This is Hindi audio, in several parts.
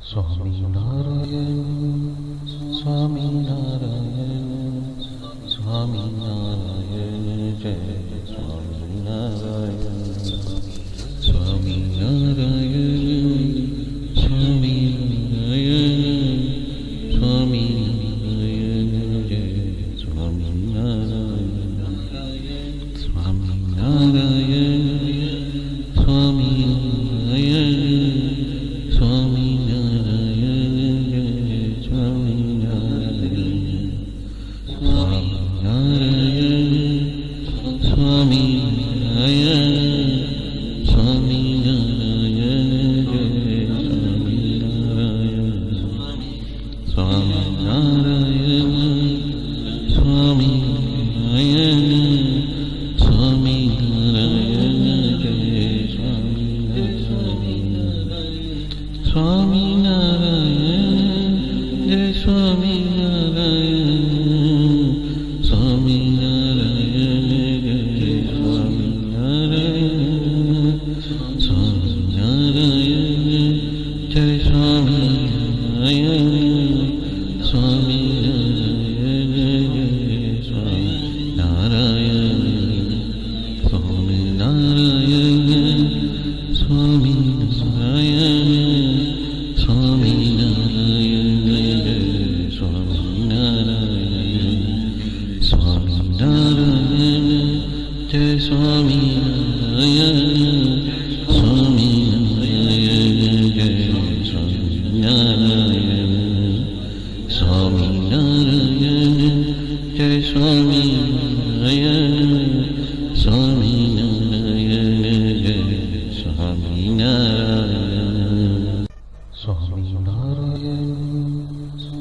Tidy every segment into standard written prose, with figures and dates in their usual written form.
स्वामी नारायण स्वामी नारायण स्वामी नारायण जय स्वामी नारायण स्वामी नारायण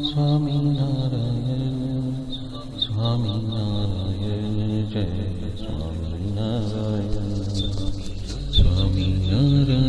स्वामी नारायण स्वामी नारायण जय स्वामी नारायण स्वामी नारायण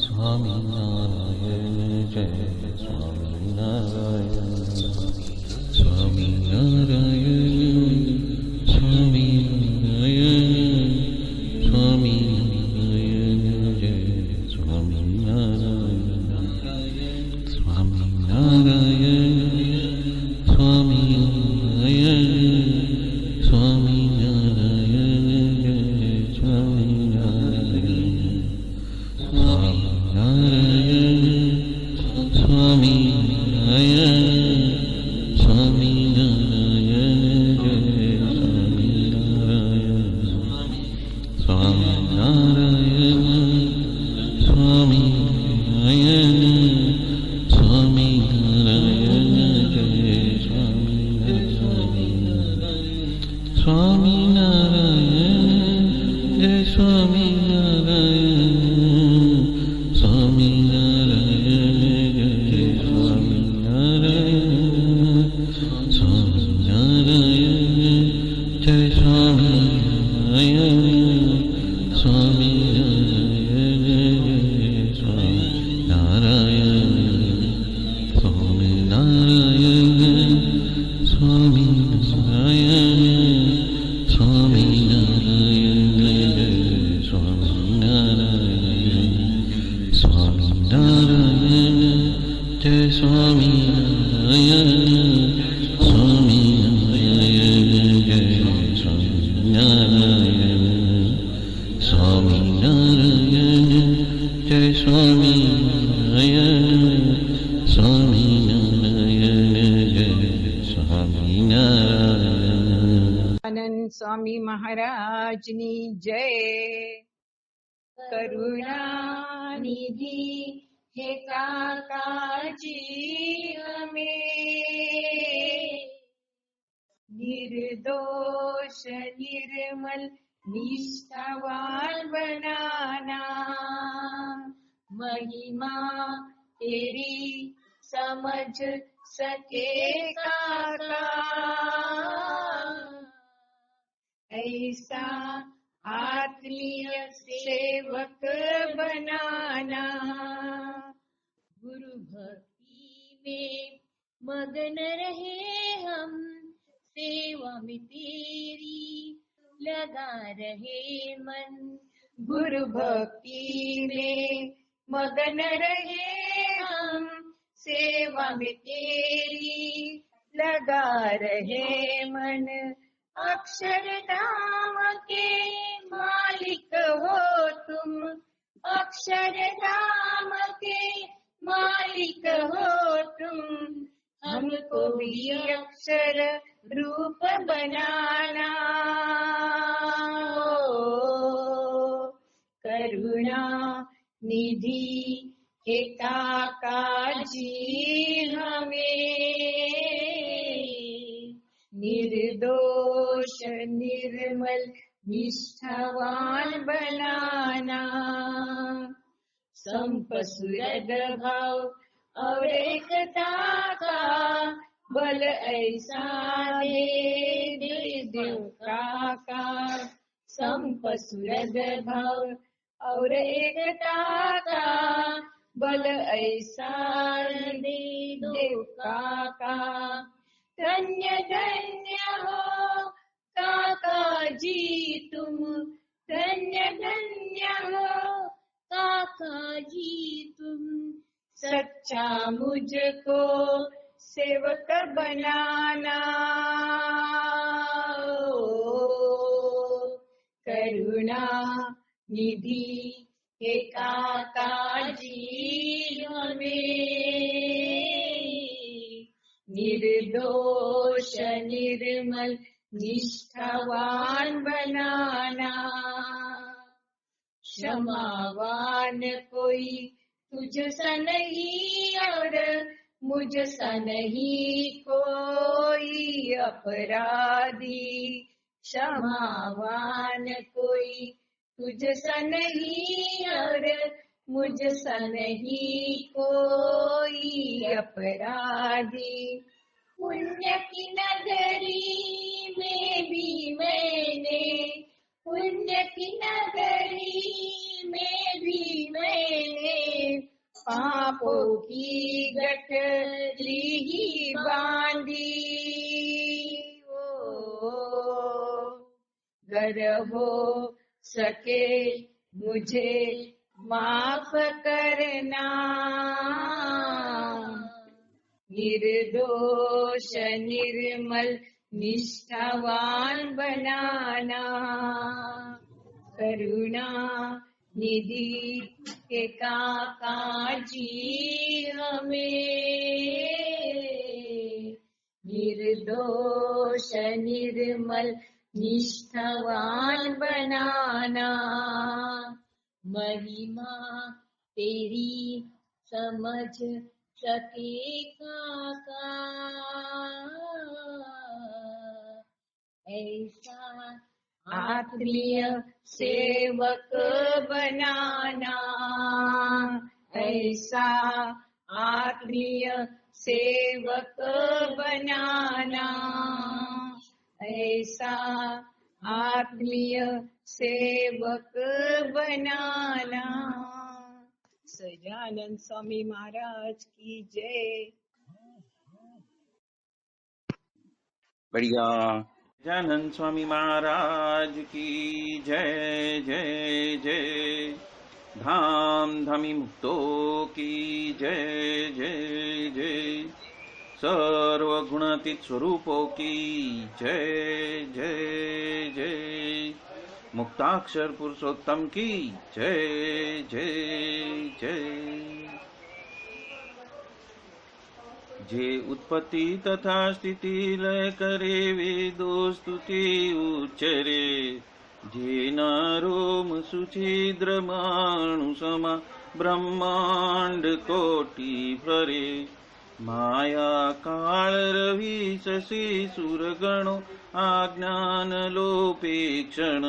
स्वामी नारायण स्वामी स्वामी नारायण स्वामी नारायण स्वामी नारायण जय स्वामी नारायण स्वामी नारायण जय स्वामी नारायण स्वामी नारायण जय स्वामी नारायण स्वामी नारायण स्वामी नारायण स्वामी नारायण जय स्वामी नारायण स्वामी नारायण जय स्वामी नारायण स्वामी नारायण जय स्वामी नारायण स्वामी नारायण जय स्वामी नारायण स्वामी नारायण जय स्वामी नारायण। आनंद स्वामी महाराजनी जय। करुणा निधि हे काकाजी हमें निर्दोष निर्मल निष्ठावान बनाना। महिमा तेरी समझ सके काका ऐसा आत्मीय सेवक बनाना। गुरु भक्ति में मगन रहे हम, सेवा में तेरी लगा रहे मन। गुरु भक्ति में मगन रहे हम, सेवा में तेरी लगा रहे मन। अक्षरधाम के मालिक हो तुम, अक्षरधाम के मालिक हो तुम। हमको भी अक्षर रूप बनाना। करुणा निधि हे काका जी हमें निर्दोष निर्मल निष्ठावान बनाना। संपसुरद भाव और एकता का बल ऐसा दे देव काका। संपसुरद भाव और एकता का बल ऐसा दे देव काका। धन्य धन्य हो काका जी तुम, धन्य धन्य हो काका जी तुम। सच्चा मुझको सेवक बनाना। करुणा निधि हे काका जी हमें निर्दोष निर्मल निष्ठावान बनाना। क्षमावान कोई तुझ सा नहीं और मुझ सा नहीं कोई अपराधी। क्षमावान कोई तुझ सा नहीं और मुझ सा नहीं कोई अपराधी। पुण्य की नगरी में भी मैंने, पुण्य की नगरी में भी मैंने पापों की गठरी ही बांधी। गर हो सके मुझे माफ करना। निर्दोष निर्मल निष्ठावान बनाना। करुणा निधि के काका जी हमें निर्दोष निर्मल निष्ठावान बनाना। महिमा तेरी समझ सके काका ऐसा आत्मीय सेवक बनाना, ऐसा आत्मीय सेवक बनाना, ऐसा आत्मीय सेवक बनाना। सजानंद स्वामी महाराज की जय। बढ़िया। सजानंद स्वामी महाराज की जय जय जय। धाम धमी मुक्तों की जय जय जय। सर्वगुणातीत स्वरूपों की जय जय जय। मुक्ताक्षर पुरुषोत्तम की जय जय जय। जे उत्पत्ति तथा स्थिति लय करे वेदो स्तुति उच्चरे, जे नारोम सुछिद्र माणु समा ब्रह्मांड कोटि फरे। माया काल रवि शशि सुरगणो आज्ञान लोपेक्षण,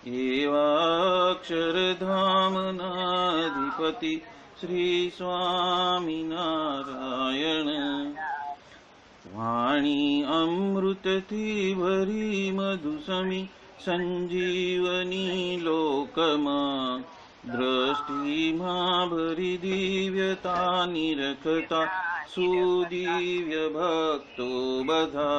एवाक्षर धाम नाधिपति श्री स्वामी नारायण। वाणी अमृत थी भरी मधुसमी संजीवनी लोकमा, दृष्टि मां भरी दिव्यता निरखता सुदिव्य भक्तो बधा।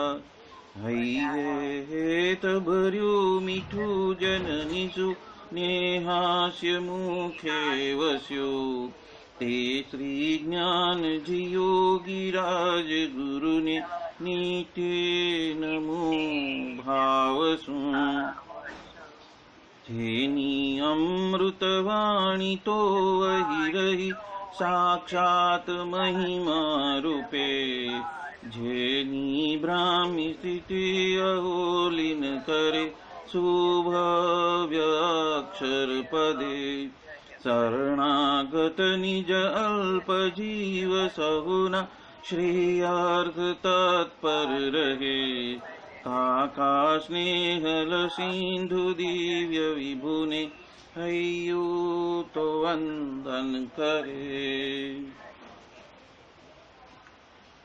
हेत भर्यु मीठू जननिषु नेहास्य मुखे वस्यो, ते श्री ज्ञान जी योगी राज गुरु ने नीते नमो भावसु। जेनी अमृत वाणी तो वही रही साक्षात महिमा रूपे, जेनी ब्राह्मी स्थिति अहोलिन करे शुभव्य अक्षर पदे। शरणागत निज अल्प जीव सहुना श्रेयार्थ तत्पर रहे, काका स्नेहल सिंधु दिव्य विभुने हय्यू तो वंदन करे।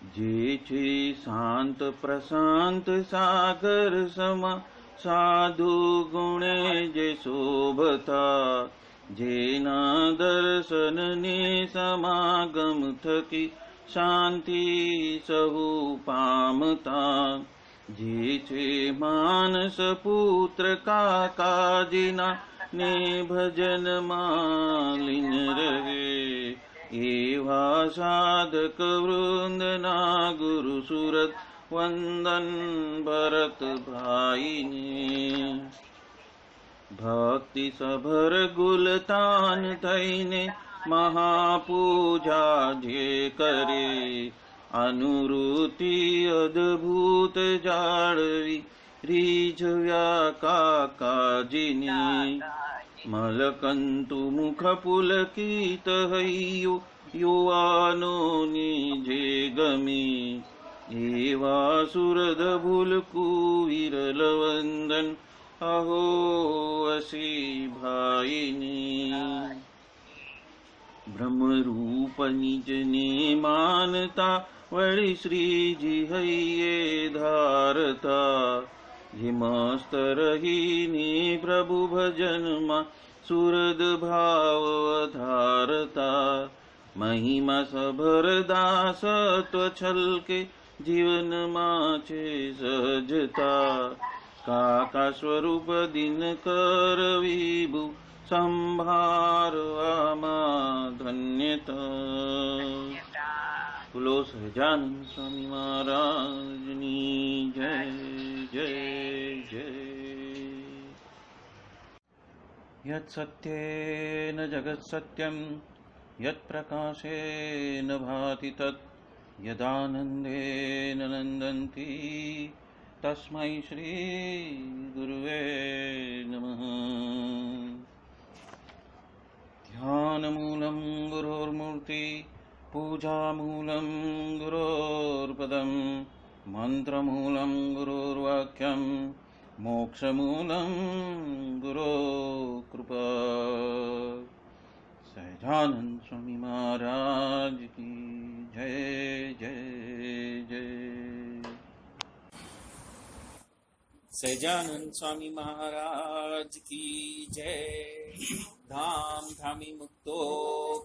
जेछे शांत प्रशांत सागर समा साधु गुणे जे शोभता, जेना दर्शन ने समागम थकी शांति सहु पामता। जेछे मानस पुत्र काका जिना ने भजन मालिन रहे, एवा साधक वृंद ना गुरु सुरत वंदन भरत भाई ने। भक्ति सभर गुलतान थईने महापूजा जे करे, अनुरूति अद्भुत जाळवी रीझव्या काकाजीने। मलकंतु मुख पुलकित हय्यु युवानो निजे गमे, एवा सुरद भुलकु विरल वंदन अहो असी भाईनी। ब्रह्म रूप निज ने मानता वळी श्री जी हइये धारता। हिमस्त रहीने प्रभु भजन मा सुरद भाव धारता। महिमा सभर दासत्व छलके जीवन माचे सहजता। काका स्वरूप दिन कर विभु संभार आमा धन्यता। बोलो सहजानंद स्वामी महाराज की जय जय जय। यत् सत्येन जगत् सत्यं, यत् प्रकाशेन भाति तत्, यदानन्देन नन्दन्ति तस्मै श्री गुरुवे नमः। ध्यानमूलं गुरोर्मूर्ति, पूजामूलं गुरोर्पदं, मन्त्रमूलं गुरोर्वाक्यं, मोक्षमूलं गुरो कृपा। सहजानंद स्वामी महाराज की जय जय जय। सहजानंद स्वामी महाराज की जय। धाम धामी मुक्तो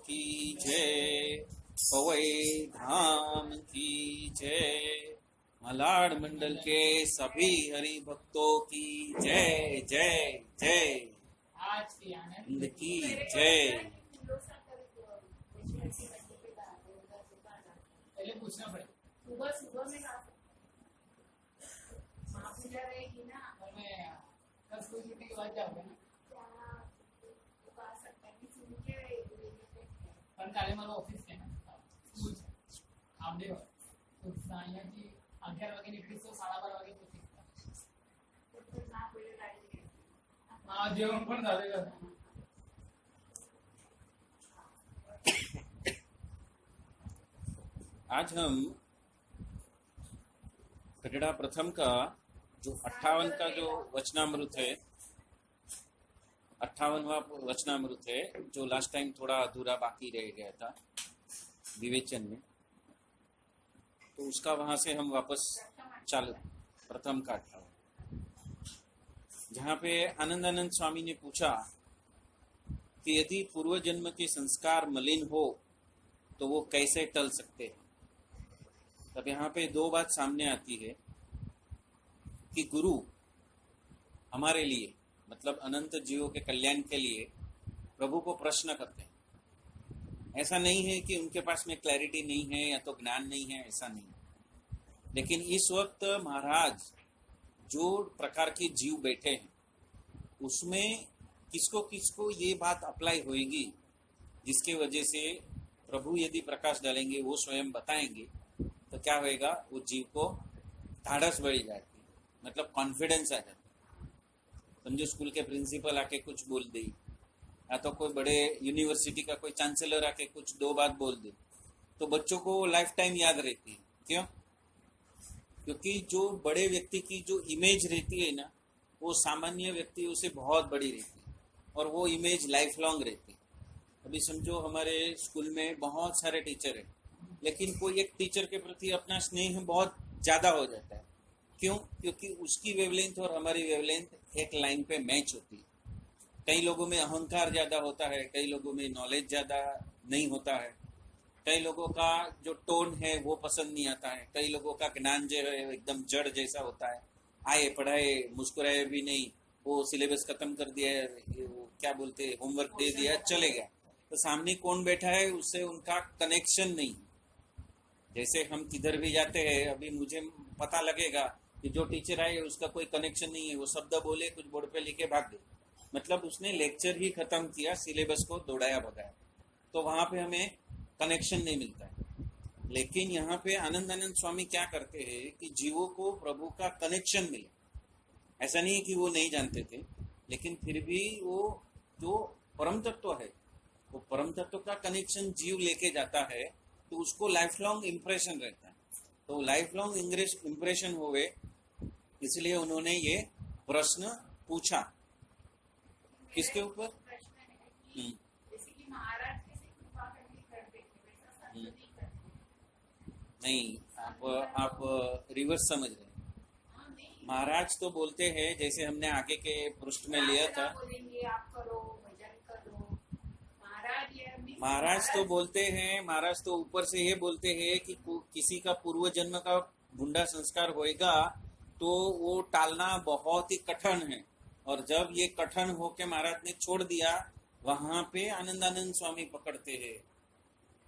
की जय। पवई धाम की जय। मलाड मंडल के सभी हरि भक्तों की जय जय जय। आज की आनंद की जय। पहले पूछना पड़ेगा सुबह सुबह में महापूजा रहेगी ना, और मैं कल स्कूल छुट्टी के बाद जाऊंगा ना। पण काले मला ऑफिस आहे ना, स्कूल हाफ डे तो सायंकाळची 11 वागे निघते, तो 12:30 वागे पोहोचते। हाँ जेवण पण झालेलं। आज हम कटड़ा प्रथम का जो 58 का जो वचनामृत है, 58वां वचनामृत है, जो लास्ट टाइम थोड़ा अधूरा बाकी रह गया था विवेचन में, तो उसका वहां से हम वापस चालू प्रथम का 58, जहाँ पे आनंदानंद स्वामी ने पूछा कि यदि पूर्व जन्म के संस्कार मलिन हो तो वो कैसे टल सकते हैं। तब यहाँ पे दो बात सामने आती है कि गुरु हमारे लिए, मतलब अनंत जीवों के कल्याण के लिए प्रभु को प्रश्न करते हैं। ऐसा नहीं है कि उनके पास में क्लैरिटी नहीं है या तो ज्ञान नहीं है, ऐसा नहीं। लेकिन इस वक्त महाराज जो प्रकार के जीव बैठे हैं उसमें किसको किसको ये बात अप्लाई होएगी, जिसके वजह से प्रभु यदि प्रकाश डालेंगे, वो स्वयं बताएंगे, तो क्या होएगा, वो जीव को धाड़स बढ़ी जाती, मतलब कॉन्फिडेंस आ जाता। समझो स्कूल के प्रिंसिपल आके कुछ बोल दे, या तो कोई बड़े यूनिवर्सिटी का कोई चांसलर आके कुछ दो बात बोल दे, तो बच्चों को लाइफ टाइम याद रहती है। क्यों? क्योंकि जो बड़े व्यक्ति की जो इमेज रहती है ना, वो सामान्य व्यक्तियों से बहुत बड़ी रहती है, और वो इमेज लाइफ लॉन्ग रहती है। अभी समझो हमारे स्कूल में बहुत सारे टीचर हैं, लेकिन कोई एक टीचर के प्रति अपना स्नेह बहुत ज़्यादा हो जाता है। क्यों? क्योंकि उसकी वेवलेंथ और हमारी वेवलेंथ एक लाइन पे मैच होती है। कई लोगों में अहंकार ज़्यादा होता है, कई लोगों में नॉलेज ज़्यादा नहीं होता है, कई लोगों का जो टोन है वो पसंद नहीं आता है, कई लोगों का ज्ञान जो है एकदम जड़ जैसा होता है, आए पढ़ाए मुस्कुराए भी नहीं, वो सिलेबस खत्म कर दिया है, वो क्या बोलते हैं, होमवर्क दे दिया चले गया, तो सामने कौन बैठा है उससे उनका कनेक्शन नहीं। जैसे हम किधर भी जाते हैं, अभी मुझे पता लगेगा कि जो टीचर आए उसका कोई कनेक्शन नहीं है, वो शब्द बोले कुछ बोर्ड पे लिखे भाग गए, मतलब उसने लेक्चर ही खत्म किया, सिलेबस को दौड़ाया भगाया, तो वहां पे हमें कनेक्शन नहीं मिलता है। लेकिन यहाँ पे आनंदानंद स्वामी क्या करते हैं कि जीवों को प्रभु का कनेक्शन मिले। ऐसा नहीं है कि वो नहीं जानते थे, लेकिन फिर भी वो जो परम तत्व है, वो परम तत्व का कनेक्शन जीव लेके जाता है, तो उसको लाइफ लॉन्ग इम्प्रेशन रहता है। तो लाइफ लॉन्ग इम्प्रेशन होवे, इसलिए उन्होंने ये प्रश्न पूछा। किसके ऊपर? नहीं, आप रिवर्स समझ रहे हैं। महाराज तो बोलते हैं, जैसे हमने आगे के पृष्ठ में लिया था, महाराज तो बोलते हैं, महाराज तो ऊपर से ये बोलते हैं कि किसी का पूर्व जन्म का भुंडा संस्कार होएगा तो वो टालना बहुत ही कठिन है, और जब ये कठिन होके महाराज ने छोड़ दिया, वहां पे आनंदानंद स्वामी पकड़ते हैं,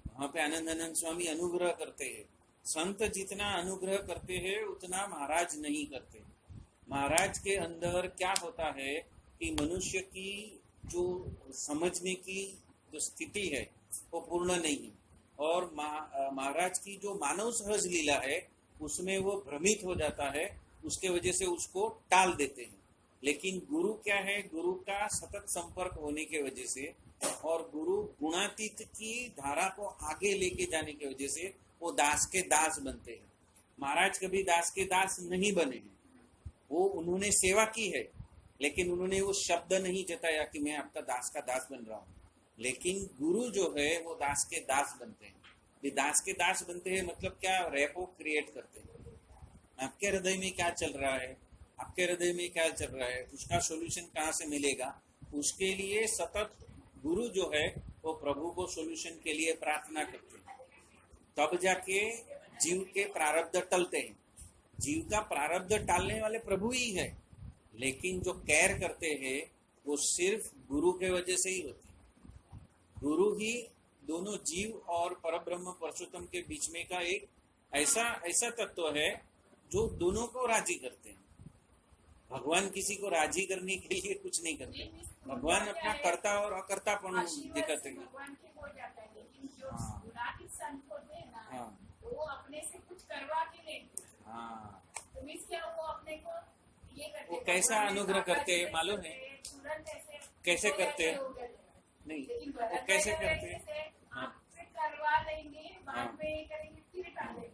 वहां पे आनंदानंद स्वामी अनुग्रह करते हैं। संत जितना अनुग्रह करते हैं उतना महाराज नहीं करते। महाराज के अंदर क्या होता है कि मनुष्य की जो समझने की जो स्थिति है वो पूर्ण नहीं है, और महाराज की जो मानव सहज लीला है उसमें वो भ्रमित हो जाता है, उसके वजह से उसको टाल देते हैं। लेकिन गुरु क्या है, गुरु का सतत संपर्क होने के वजह से और गुरु गुणातीत की धारा को आगे लेके जाने की वजह से वो दास के दास बनते हैं। महाराज कभी दास के दास नहीं बने हैं, वो उन्होंने सेवा की है, लेकिन उन्होंने वो शब्द नहीं जताया कि मैं आपका दास का दास बन रहा हूँ। लेकिन गुरु जो है वो दास के दास बनते हैं। ये दास के दास बनते हैं मतलब क्या, रेपो क्रिएट करते हैं। आपके हृदय में क्या चल रहा है, आपके हृदय में क्या चल रहा है, उसका सॉल्यूशन कहाँ से मिलेगा, उसके लिए सतत गुरु जो है वो प्रभु को सॉल्यूशन के लिए प्रार्थना करते हैं। तब जाके जीव के प्रारब्ध टलते हैं। जीव का प्रारब्ध टालने वाले प्रभु ही है, लेकिन जो केयर करते हैं वो सिर्फ गुरु के वजह से ही होती है। गुरु ही दोनों जीव और परब्रह्म परशुतम के बीच में का एक ऐसा तत्व है जो दोनों को राजी करते हैं। भगवान किसी को राजी करने के लिए कुछ नहीं करते, भगवान अपना कर्ता और अकर्तापन दिखाते हैं। भगवान के हो जाता है, लेकिन जो हाँ। गुणातीत संत होते हैं ना, हाँ। वो अपने से कुछ करवा के लेते हैं। हाँ, तो मीन्स क्या, वो अपने को ये करते वो हैं, कैसा भगवान ने अनुग्रह बाबा करते जी हैं से मालूम है? करते हैं, तुरंत ऐसे कैसे हो गया, करते हैं? हो गया। नहीं, लेकिन वो भरत कैसे भाई करते हैं? जैसे हाँ। आपसे करवा लेंगे, बाद हाँ। में ये करेंगे, फिर टालेंगे,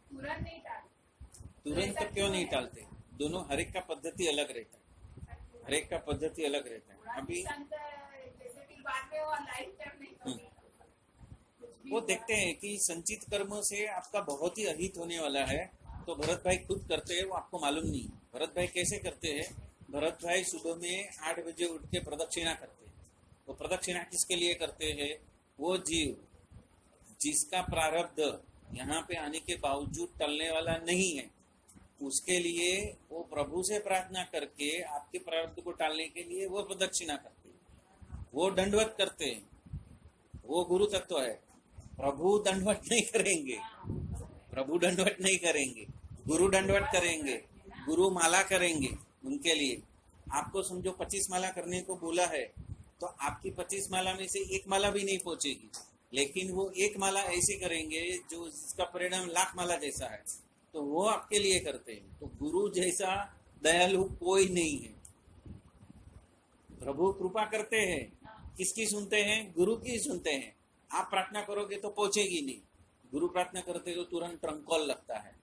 तुरंत नहीं टालेंगे। तुरंत ऐसा क्यों नहीं टालते? दोनों हर एक का पद्धति अलग रहता है, हर एक का पद्धति अलग रहता है। अभी संत जैसे फिर बाद में वो लाइफ टाइम नहीं करेंगे। कुछ भी वो हुआ। देखते हैं कि संचित कर्म से आपका बहुत ही अहित होने वाला है, तो भरत भाई खुद करते हैं, वो आपको मालूम नहीं। भरत भाई कैसे करते हैं? भरत भाई सुबह में 8 बजे उठ के प्रदक्षिणा करते हैं। वो प्रदक्षिणा किसके लिए करते हैं? वो जीव जिसका प्रारब्ध यहाँ पे आने के बावजूद टलने वाला नहीं है, उसके लिए वो प्रभु से प्रार्थना करके आपके प्रारब्ध को टालने के लिए वो प्रदक्षिणा करते हैं, वो दंडवत करते हैं। वो गुरु तत्व है। प्रभु दंडवत नहीं करेंगे, प्रभु दंडवत नहीं करेंगे, गुरु दंडवत करेंगे, गुरु माला करेंगे उनके लिए। आपको समझो 25 माला करने को बोला है, तो आपकी 25 माला में से एक माला भी नहीं पहुंचेगी, लेकिन वो एक माला ऐसी करेंगे जो जिसका परिणाम लाख माला जैसा है, तो वो आपके लिए करते हैं। तो गुरु जैसा दयालु कोई नहीं है। प्रभु कृपा करते हैं, किसकी सुनते हैं? गुरु की सुनते हैं। आप प्रार्थना करोगे तो पहुंचेगी नहीं, गुरु प्रार्थना करते तो तुरंत ट्रंकॉल लगता है।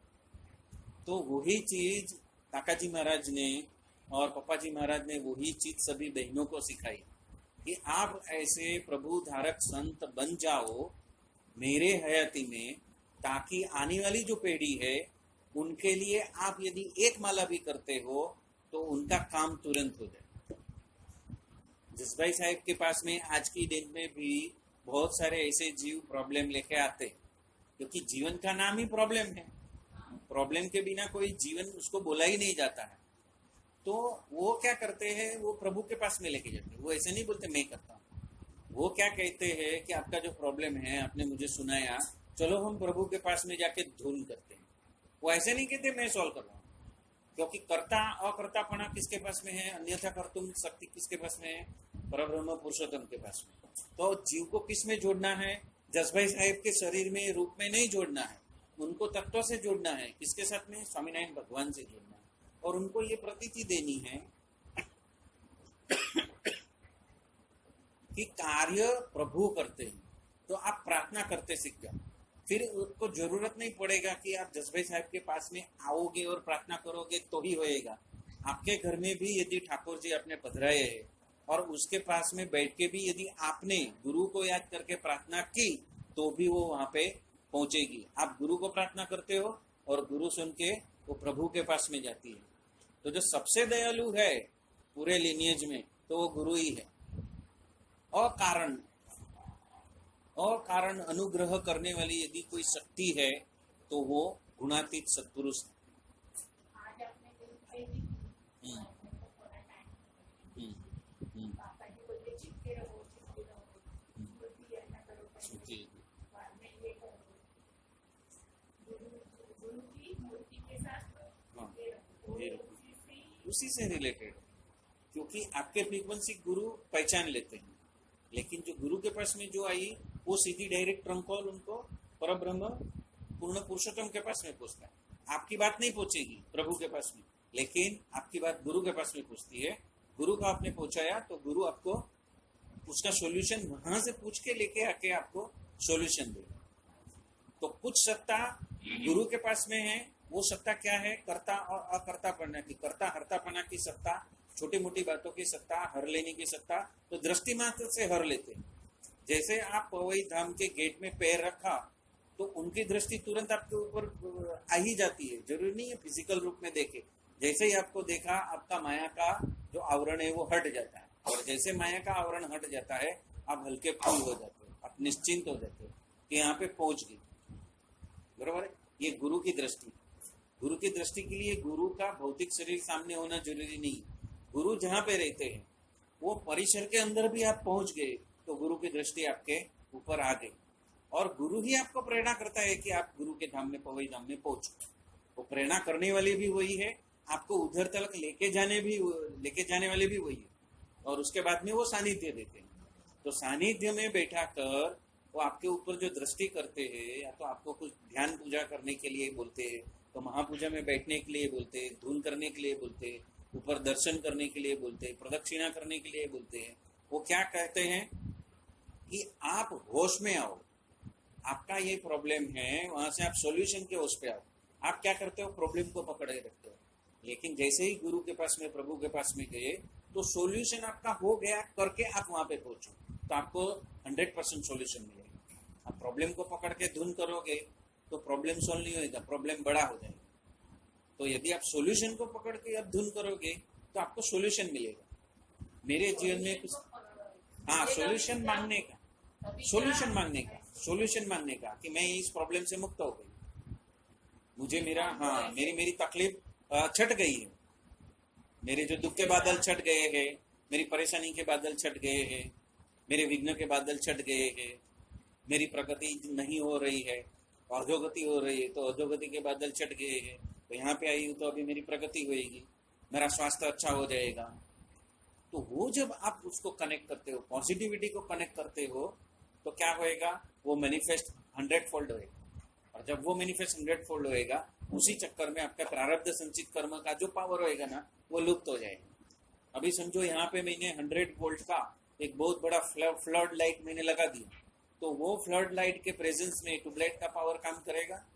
तो वही चीज काकाजी महाराज ने और पप्पाजी महाराज ने वही चीज सभी बहनों को सिखाई कि आप ऐसे प्रभु धारक संत बन जाओ मेरे हयाती में, ताकि आने वाली जो पीढ़ी है उनके लिए आप यदि एक माला भी करते हो तो उनका काम तुरंत हो जाए। जसभाई साहब के पास में आज की दिन में भी बहुत सारे ऐसे जीव प्रॉब्लम लेके आते, क्योंकि जीवन का नाम ही प्रॉब्लम है। प्रॉब्लम के बिना कोई जीवन उसको बोला ही नहीं जाता है। तो वो क्या करते हैं? वो प्रभु के पास में लेके जाते हैं। वो ऐसे नहीं बोलते मैं करता हूँ, वो क्या कहते हैं कि आपका जो प्रॉब्लम है आपने मुझे सुनाया, चलो हम प्रभु के पास में जाके धूल करते हैं। वो ऐसे नहीं कहते मैं सॉल्व कर रहा हूँ, क्योंकि कर्ता अकर्तापना किसके पास में है? अन्यथा कर्तुम शक्ति किसके पास में है? परब्रह्म पुरुषोत्तम के पास में। तो जीव को किस में जोड़ना है? जसभाई साहेब के शरीर में रूप में नहीं जोड़ना है, उनको तत्व से जोड़ना है। किसके साथ में? स्वामीनारायण भगवान से जोड़ना है। और उनको ये प्रतीति देनी है कि कार्य प्रभु करते हैं, तो आप प्रार्थना करते सीख जाओ। फिर उसको जरूरत नहीं पड़ेगा कि आप जसभाई साहब के पास में आओगे और प्रार्थना करोगे तो ही होएगा। आपके घर में भी यदि ठाकुर जी आपने पधराए है और उसके पास में बैठ के भी यदि आपने गुरु को याद करके प्रार्थना की, तो भी वो वहां पे पहुंचेगी। आप गुरु को प्रार्थना करते हो और गुरु सुन के वो प्रभु के पास में जाती है। तो जो सबसे दयालु है पूरे लिनियज में, तो वो गुरु ही है। और कारण अनुग्रह करने वाली यदि कोई शक्ति है तो वो गुणातीत सत्पुरुष है। आज आपने कहीं पे भी पापा जी बोलते चिपके रहो, बोलती है ना करो, जी। बाद में ये करो। गुरु की मूर्ति के साथ हाँ, ये रखो, ये वो रखो। उसी से ही उसी से रिलेटेड, क्योंकि आपके फ्रीक्वेंसी गुरु पहचान लेते हैं, लेकिन जो गुरु के पास में जो आई वो सीधी डायरेक्ट ट्रंक कॉल उनको परब्रह्म पूर्ण पुरुषोत्तम के पास में पहुंचता है। आपकी बात नहीं पहुंचेगी प्रभु के पास में, लेकिन आपकी बात गुरु के पास में पहुंचती है। गुरु को आपने पहुंचाया तो गुरु आपको उसका सॉल्यूशन वहां से पूछ के लेके आके आपको सॉल्यूशन देगा। तो कुछ सत्ता गुरु के पास में है वो सत्ता क्या है? कर्ता और अकर्तापना की, कर्ता हर्तापना की सत्ता, छोटी मोटी बातों की सत्ता, हर लेने की सत्ता। तो दृष्टि मात्र से हर लेते। जैसे आप पवई धाम के गेट में पैर रखा तो उनकी दृष्टि तुरंत आपके ऊपर आ ही जाती है, जरूरी नहीं है फिजिकल रूप में देखे। जैसे ही आपको देखा, आपका माया का जो आवरण है वो हट जाता है, और जैसे माया का आवरण हट जाता है आप हल्के फूल हो जाते हो, आप निश्चिंत हो जाते हो कि यहाँ पे पहुंच गए। बरोबर है? ये गुरु की दृष्टि। गुरु की दृष्टि के लिए गुरु का भौतिक शरीर सामने होना जरूरी नहीं। गुरु जहाँ पे रहते हैं वो परिसर के अंदर भी आप पहुंच गए तो गुरु की दृष्टि आपके ऊपर आ गई, और गुरु ही आपको प्रेरणा करता है कि आप गुरु के धाम में, पवई धाम में पहुंचो। वो प्रेरणा करने वाले भी वही है, आपको उधर तक लेके जाने वाले भी वही है, और उसके बाद में वो सानिध्य देते हैं। तो सानिध्य में बैठा कर वो आपके ऊपर जो दृष्टि करते हैं, या तो आपको कुछ ध्यान पूजा करने के लिए बोलते हैं, तो महापूजा में बैठने के लिए बोलते हैं, धून करने के लिए बोलते हैं, ऊपर दर्शन करने के लिए बोलते हैं, प्रदक्षिणा करने के लिए बोलते हैं। वो क्या कहते हैं कि आप होश में आओ, आपका ये प्रॉब्लम है, वहां से आप सॉल्यूशन के होश पे आओ। आप क्या करते हो? प्रॉब्लम को पकड़े रखते हो। लेकिन जैसे ही गुरु के पास में, प्रभु के पास में गए तो सॉल्यूशन आपका हो गया करके आप वहां पे पहुंचो, तो आपको 100% सॉल्यूशन मिलेगा। आप प्रॉब्लम को पकड़ के धुन करोगे तो प्रॉब्लम सॉल्व नहीं होगा, प्रॉब्लम बड़ा हो जाएगा। तो यदि आप सॉल्यूशन को पकड़ के अब धुन करोगे तो आपको सॉल्यूशन मिलेगा। मेरे जीवन में कुछ, हाँ, सॉल्यूशन मांगने का कि मैं इस प्रॉब्लम से मुक्त हो गई, मुझे मेरा, हाँ, मेरी तकलीफ छट गई है, मेरे जो दुख के बादल छट गए हैं, मेरी परेशानी के बादल छट गए हैं, मेरे विघ्न के बादल छट गए हैं, मेरी प्रगति नहीं हो रही है, अधोगति हो रही है, तो अधोगति के बादल छट गए हैं, तो यहाँ पे आई हूँ तो अभी मेरी प्रगति होगी, मेरा स्वास्थ्य अच्छा हो जाएगा। तो वो जब आप उसको कनेक्ट करते हो, पॉजिटिविटी को कनेक्ट करते हो, तो क्या होएगा? वो मैनिफेस्ट 100-फोल्ड होएगा, और जब वो मैनिफेस्ट 100-फोल्ड होएगा, उसी चक्कर में आपका प्रारब्ध संचित कर्म का जो पावर होएगा ना, वो लुप्त हो जाएगा। अभी समझो यहाँ पे मैंने 100 वोल्ट का एक बहुत बड़ा फ्लड लाइट मैंने लगा दिया, तो वो फ्लड लाइट के प्रेजेंस में ट्यूबलाइट का पावर काम करेगा?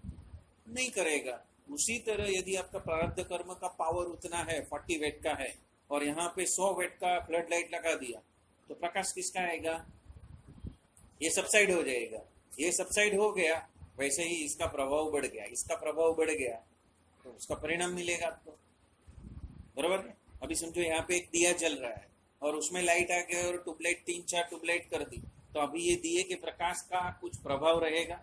नहीं करेगा। उसी तरह यदि आपका प्रारब्ध कर्म का पावर उतना है, 40 वेट का है, और यहाँ पे 100 वेट का फ्लड लाइट लगा दिया, तो प्रकाश किसका आएगा? ये सबसाइड हो जाएगा। ये सबसाइड हो गया, वैसे ही इसका प्रभाव बढ़ गया, इसका प्रभाव बढ़ गया, तो उसका परिणाम मिलेगा आपको। बराबर है? अभी समझो यहाँ पे एक दिया जल रहा है और उसमें लाइट आ गया और ट्यूबलाइट 3-4 ट्यूबलाइट कर दी, तो अभी ये दिए के प्रकाश का कुछ प्रभाव रहेगा?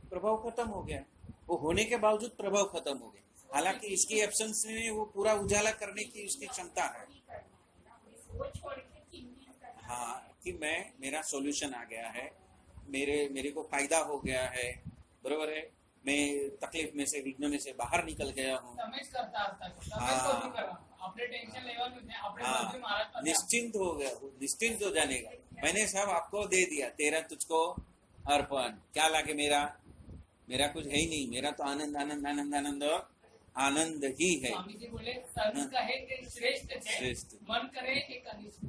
प्रभाव खत्म हो गया। वो होने के बावजूद प्रभाव खत्म हो गया, हालांकि इसकी एब्सेंस में वो पूरा उजाला करने की उसकी क्षमता है। हाँ, कि मेरा सॉल्यूशन आ गया है, मेरे को फायदा हो गया है, बरोबर है, मैं तकलीफ में से, विघ्न में से बाहर निकल गया हूँ। निश्चिंत हो गया, निश्चिंत हो जाने का, मैंने सब आपको दे दिया, तेरा तुझको अर्पण। क्या लागे? मेरा कुछ है ही नहीं, मेरा तो आनंद आनंद आनंद आनंद आनंद ही है। स्वामी जी बोले संत कहे कि श्रेष्ठ, मन करे कि कनिष्ठ।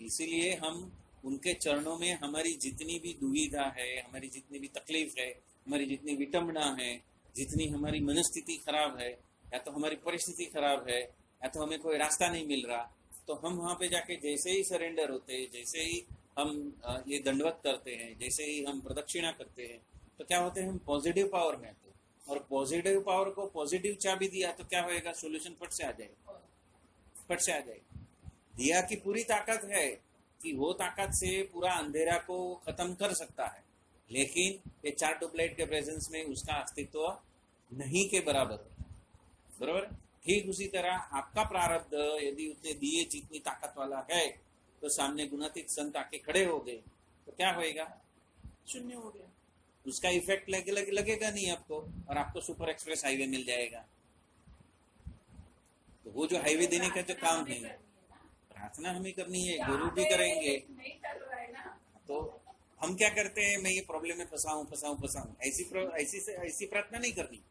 इसीलिए हम उनके चरणों में हमारी जितनी भी दुविधा है, हमारी जितनी भी तकलीफ है, हमारी जितनी विटंबना है, जितनी हमारी मनस्थिति खराब है, या तो हमारी परिस्थिति खराब है, या तो हमें कोई रास्ता नहीं मिल रहा, तो हम वहां पे जाके जैसे ही सरेंडर होते हैं, जैसे ही हम ये दंडवत करते हैं, जैसे ही हम प्रदक्षिणा करते हैं, तो क्या होते हैं? हम पॉजिटिव पावर में आते हैं, और पॉजिटिव पावर को पॉजिटिव चाबी दिया तो क्या होएगा? सोल्यूशन फट से आ जाएगा, फट से आ जाएगा। दिया की पूरी ताकत है कि वो ताकत से पूरा अंधेरा को खत्म कर सकता है, लेकिन ये 4 ट्यूबलाइट के प्रेजेंस में उसका अस्तित्व नहीं के बराबर है। बराबर? ठीक उसी तरह आपका प्रारब्ध यदि उतने दिए जितनी ताकत वाला है, तो सामने गुणातीत संत आके खड़े हो गए, तो क्या होएगा? शून्य हो गया, उसका इफेक्ट लगेगा नहीं आपको, और आपको सुपर एक्सप्रेस हाईवे मिल जाएगा। तो वो जो हाईवे देने का जो काम है, प्रार्थना हमें करनी है, गुरु भी करेंगे। तो हम क्या करते हैं? मैं ये प्रॉब्लम में फंसाऊं, ऐसी प्रार्थना नहीं करनी।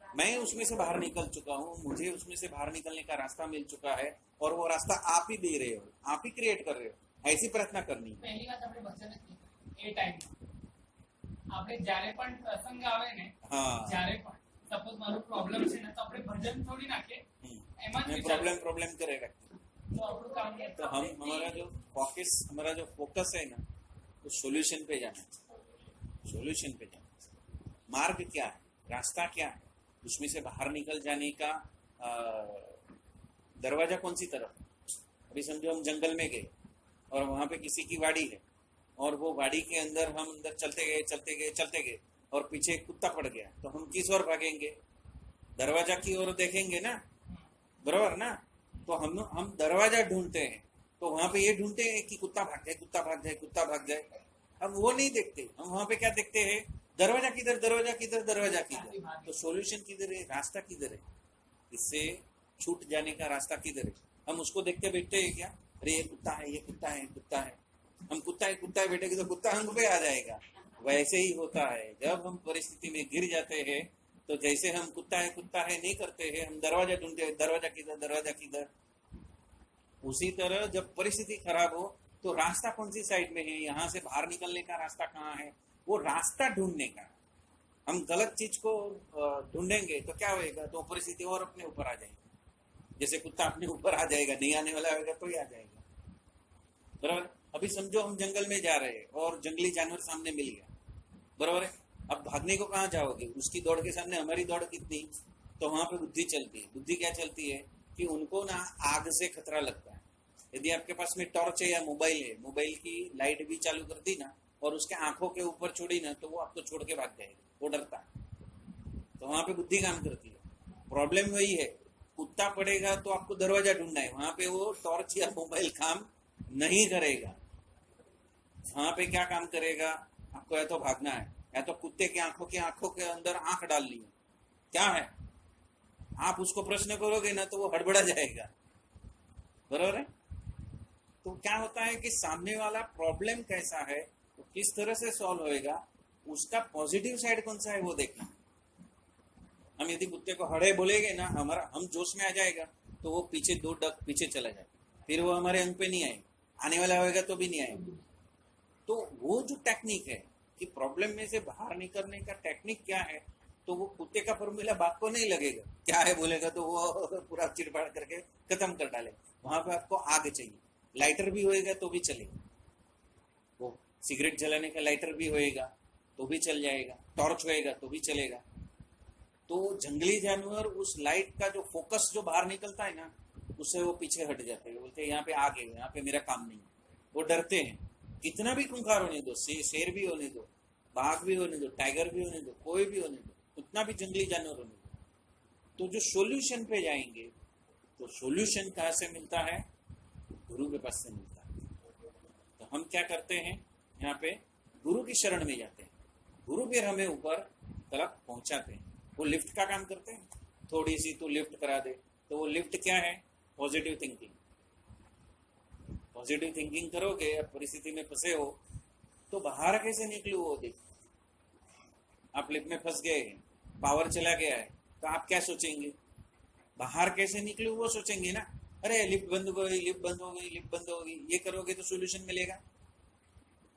मैं उसमें से बाहर निकल चुका हूँ, मुझे उसमें से बाहर निकलने का रास्ता मिल चुका है, और वो रास्ता आप ही दे रहे हो, आप ही क्रिएट कर रहे हो, ऐसी प्रार्थना करनी है। पहली बात आपने भजन की, ए टाइम આપણે જ્યારે પણ પ્રસંગ આવે ને हाँ જ્યારે પણ સપોઝ મારો પ્રોબ્લેમ છે ને તો આપણે ભજન છોડી નાખીએ એમાં જ વિચાર प्रॉब्लम प्रॉब्लम करे रखते हैं। તો આપણું કામ નહીં तो हम हमारा जो फोकस है ना वो सोल्यूशन पे जाना है, सोल्यूशन पे जाना है। मार्ग क्या है, रास्ता क्या है, उसमें से बाहर निकल जाने का दरवाजा कौन सी तरफ है। अभी समझो हम जंगल में गए और वहां पे किसी की वाड़ी है और वो वाड़ी के अंदर हम अंदर चलते गए और पीछे एक कुत्ता पड़ गया तो हम किस ओर भागेंगे, दरवाजा की ओर देखेंगे ना, बराबर ना। तो हम दरवाजा ढूंढते हैं तो वहां पे ये ढूंढते हैं कि कुत्ता भाग जाए, कुत्ता भाग जाए, कुत्ता भाग जाए। हम वो नहीं देखते, हम वहां पे क्या देखते हैं, दरवाजा किधर, दरवाजा किधर, दरवाजा किधर। तो सॉल्यूशन किधर है, रास्ता किधर है, इससे छूट जाने का रास्ता किधर है। हम उसको देखते बैठते हैं क्या, अरे ये कुत्ता है, ये कुत्ता है, कुत्ता है। हम कुत्ता है बैठेंगे तो कुत्ता हम पे आ जाएगा। वैसे ही होता है, जब हम परिस्थिति में गिर जाते हैं तो जैसे हम कुत्ता है नहीं करते हैं, हम दरवाजा ढूंढते हैं, दरवाजा किधर, दरवाजा किधर। उसी तरह जब परिस्थिति खराब हो तो रास्ता कौन सी साइड में है, यहाँ से बाहर निकलने का रास्ता कहाँ है, वो रास्ता ढूंढने का। हम गलत चीज को ढूंढेंगे तो क्या होएगा, तो परिस्थिति और अपने ऊपर आ जाएगी। जैसे कुत्ता अपने ऊपर आ जाएगा, नहीं आने वाला होगा तो ही आ जाएगा, बराबर। अभी समझो हम जंगल में जा रहे हैं और जंगली जानवर सामने मिल गया, बराबर है। अब भागने को कहाँ जाओगे, उसकी दौड़ के सामने हमारी दौड़ कितनी, तो वहां पे बुद्धि चलती है। बुद्धि क्या चलती है कि उनको ना आग से खतरा लगता है। यदि आपके पास में टॉर्च है या मोबाइल है, मोबाइल की लाइट भी चालू कर दी ना और उसके आंखों के ऊपर छोड़ी ना तो वो आपको छोड़ के भाग जाएगा, वो डरता है। तो वहां पे बुद्धि काम करती है। प्रॉब्लम वही है, कुत्ता पड़ेगा तो आपको दरवाजा ढूंढना है, वहां पे वो टॉर्च या मोबाइल काम नहीं करेगा। वहां पे क्या काम करेगा, आपको या तो भागना है या तो कुत्ते की आंखों के अंदर आंख डाल ली है, क्या है। आप उसको प्रश्न करोगे ना तो वो हड़बड़ा जाएगा, बराबर है। तो क्या होता है कि सामने वाला प्रॉब्लम कैसा है, तो किस तरह से सॉल्व होएगा, उसका पॉजिटिव साइड कौन सा है वो देखना। हम यदि कुत्ते को हड़े बोलेंगे ना, हम जोश में आ जाएगा तो वो पीछे 2 डग पीछे चला जाएगा, फिर वो हमारे अंक पे नहीं आएगा, आने वाला होगा तो भी नहीं आएगा। तो वो जो टेक्निक है कि प्रॉब्लम में से बाहर निकलने का टेक्निक क्या है, तो वो कुत्ते का फॉर्मूला बाप को नहीं लगेगा, क्या है बोलेगा तो वो पूरा चिड़फाड़ करके खत्म कर डालेगा। वहां पे आपको आग चाहिए, लाइटर भी होएगा तो भी चलेगा, वो सिगरेट जलाने का लाइटर भी होएगा तो भी चल जाएगा, टॉर्च होएगा तो भी चलेगा। तो जंगली जानवर उस लाइट का जो फोकस जो बाहर निकलता है ना, उससे वो पीछे हट जाते हैं, बोलते हैं यहाँ पे आग है, यहाँ पे मेरा काम नहीं है। वो डरते हैं, कितना भी खूंखार होने दो, शेर भी होने दो, बाघ भी होने दो, टाइगर भी होने दो, कोई भी होने दो, उतना भी जंगली जानवर होने दो। तो जो सॉल्यूशन पे जाएंगे, तो सॉल्यूशन कहाँ से मिलता है, गुरु के पास से मिलता है। तो हम क्या करते हैं, यहाँ पे गुरु की शरण में जाते हैं, गुरु फिर हमें ऊपर तक पहुंचाते हैं। वो लिफ्ट का काम करते हैं, थोड़ी सी तो लिफ्ट करा दे, तो वो लिफ्ट क्या है, पॉजिटिव थिंकिंग। पॉजिटिव थिंकिंग करोगे, अब परिस्थिति में फंसे हो तो बाहर कैसे निकलू वो देख। आप लिफ्ट में फंस गए, पावर चला गया है, तो आप क्या सोचेंगे, बाहर कैसे निकलू वो सोचेंगे ना। अरे लिफ्ट बंद हो गई, लिफ्ट बंद हो गई, लिफ्ट बंद हो गई, ये करोगे तो सोल्यूशन मिलेगा,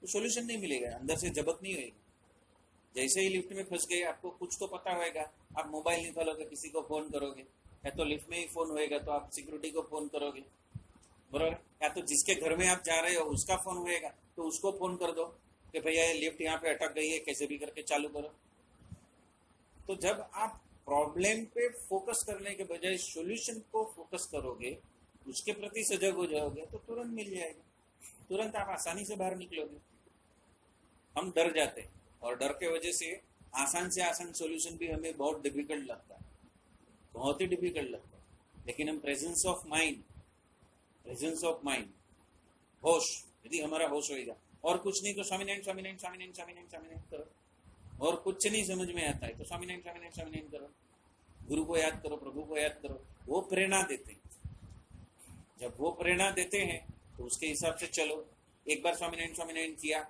तो सोल्यूशन नहीं मिलेगा, अंदर से जबक नहीं होगी। जैसे ही लिफ्ट में फंस गए, आपको कुछ तो पता होगा, आप मोबाइल निकालोगे, किसी को फोन करोगे, या तो लिफ्ट में ही फोन होएगा तो आप सिक्योरिटी को फोन करोगे, बराबर। या तो जिसके घर में आप जा रहे हो उसका फोन होएगा तो उसको फोन कर दो कि भैया ये लिफ्ट यहाँ पे अटक गई है, कैसे भी करके चालू करो। तो जब आप प्रॉब्लम पे फोकस करने के बजाय सॉल्यूशन को फोकस करोगे, उसके प्रति सजग हो जाओगे, तो तुरंत मिल जाएगा, तुरंत आप आसानी से बाहर निकलोगे। हम डर जाते हैं और डर के वजह से आसान सॉल्यूशन भी हमें बहुत डिफिकल्ट लगता है, बहुत ही डिफिकल्ट लगता है। लेकिन हम प्रेजेंस ऑफ माइंड, होश, यदि हमारा होश होएगा, और कुछ नहीं तो स्वामीनारायण स्वामीनारायण स्वामीनारायण स्वामीनारायण स्वामीनारायण करो, और कुछ नहीं समझ में आता है तो स्वामीनारायण स्वामीनारायण स्वामीनारायण करो, गुरु को याद करो, प्रभु को याद करो, वो प्रेरणा देते हैं। जब वो प्रेरणा देते हैं तो उसके हिसाब से चलो। एक बार स्वामीनारायण स्वामीनारायण किया,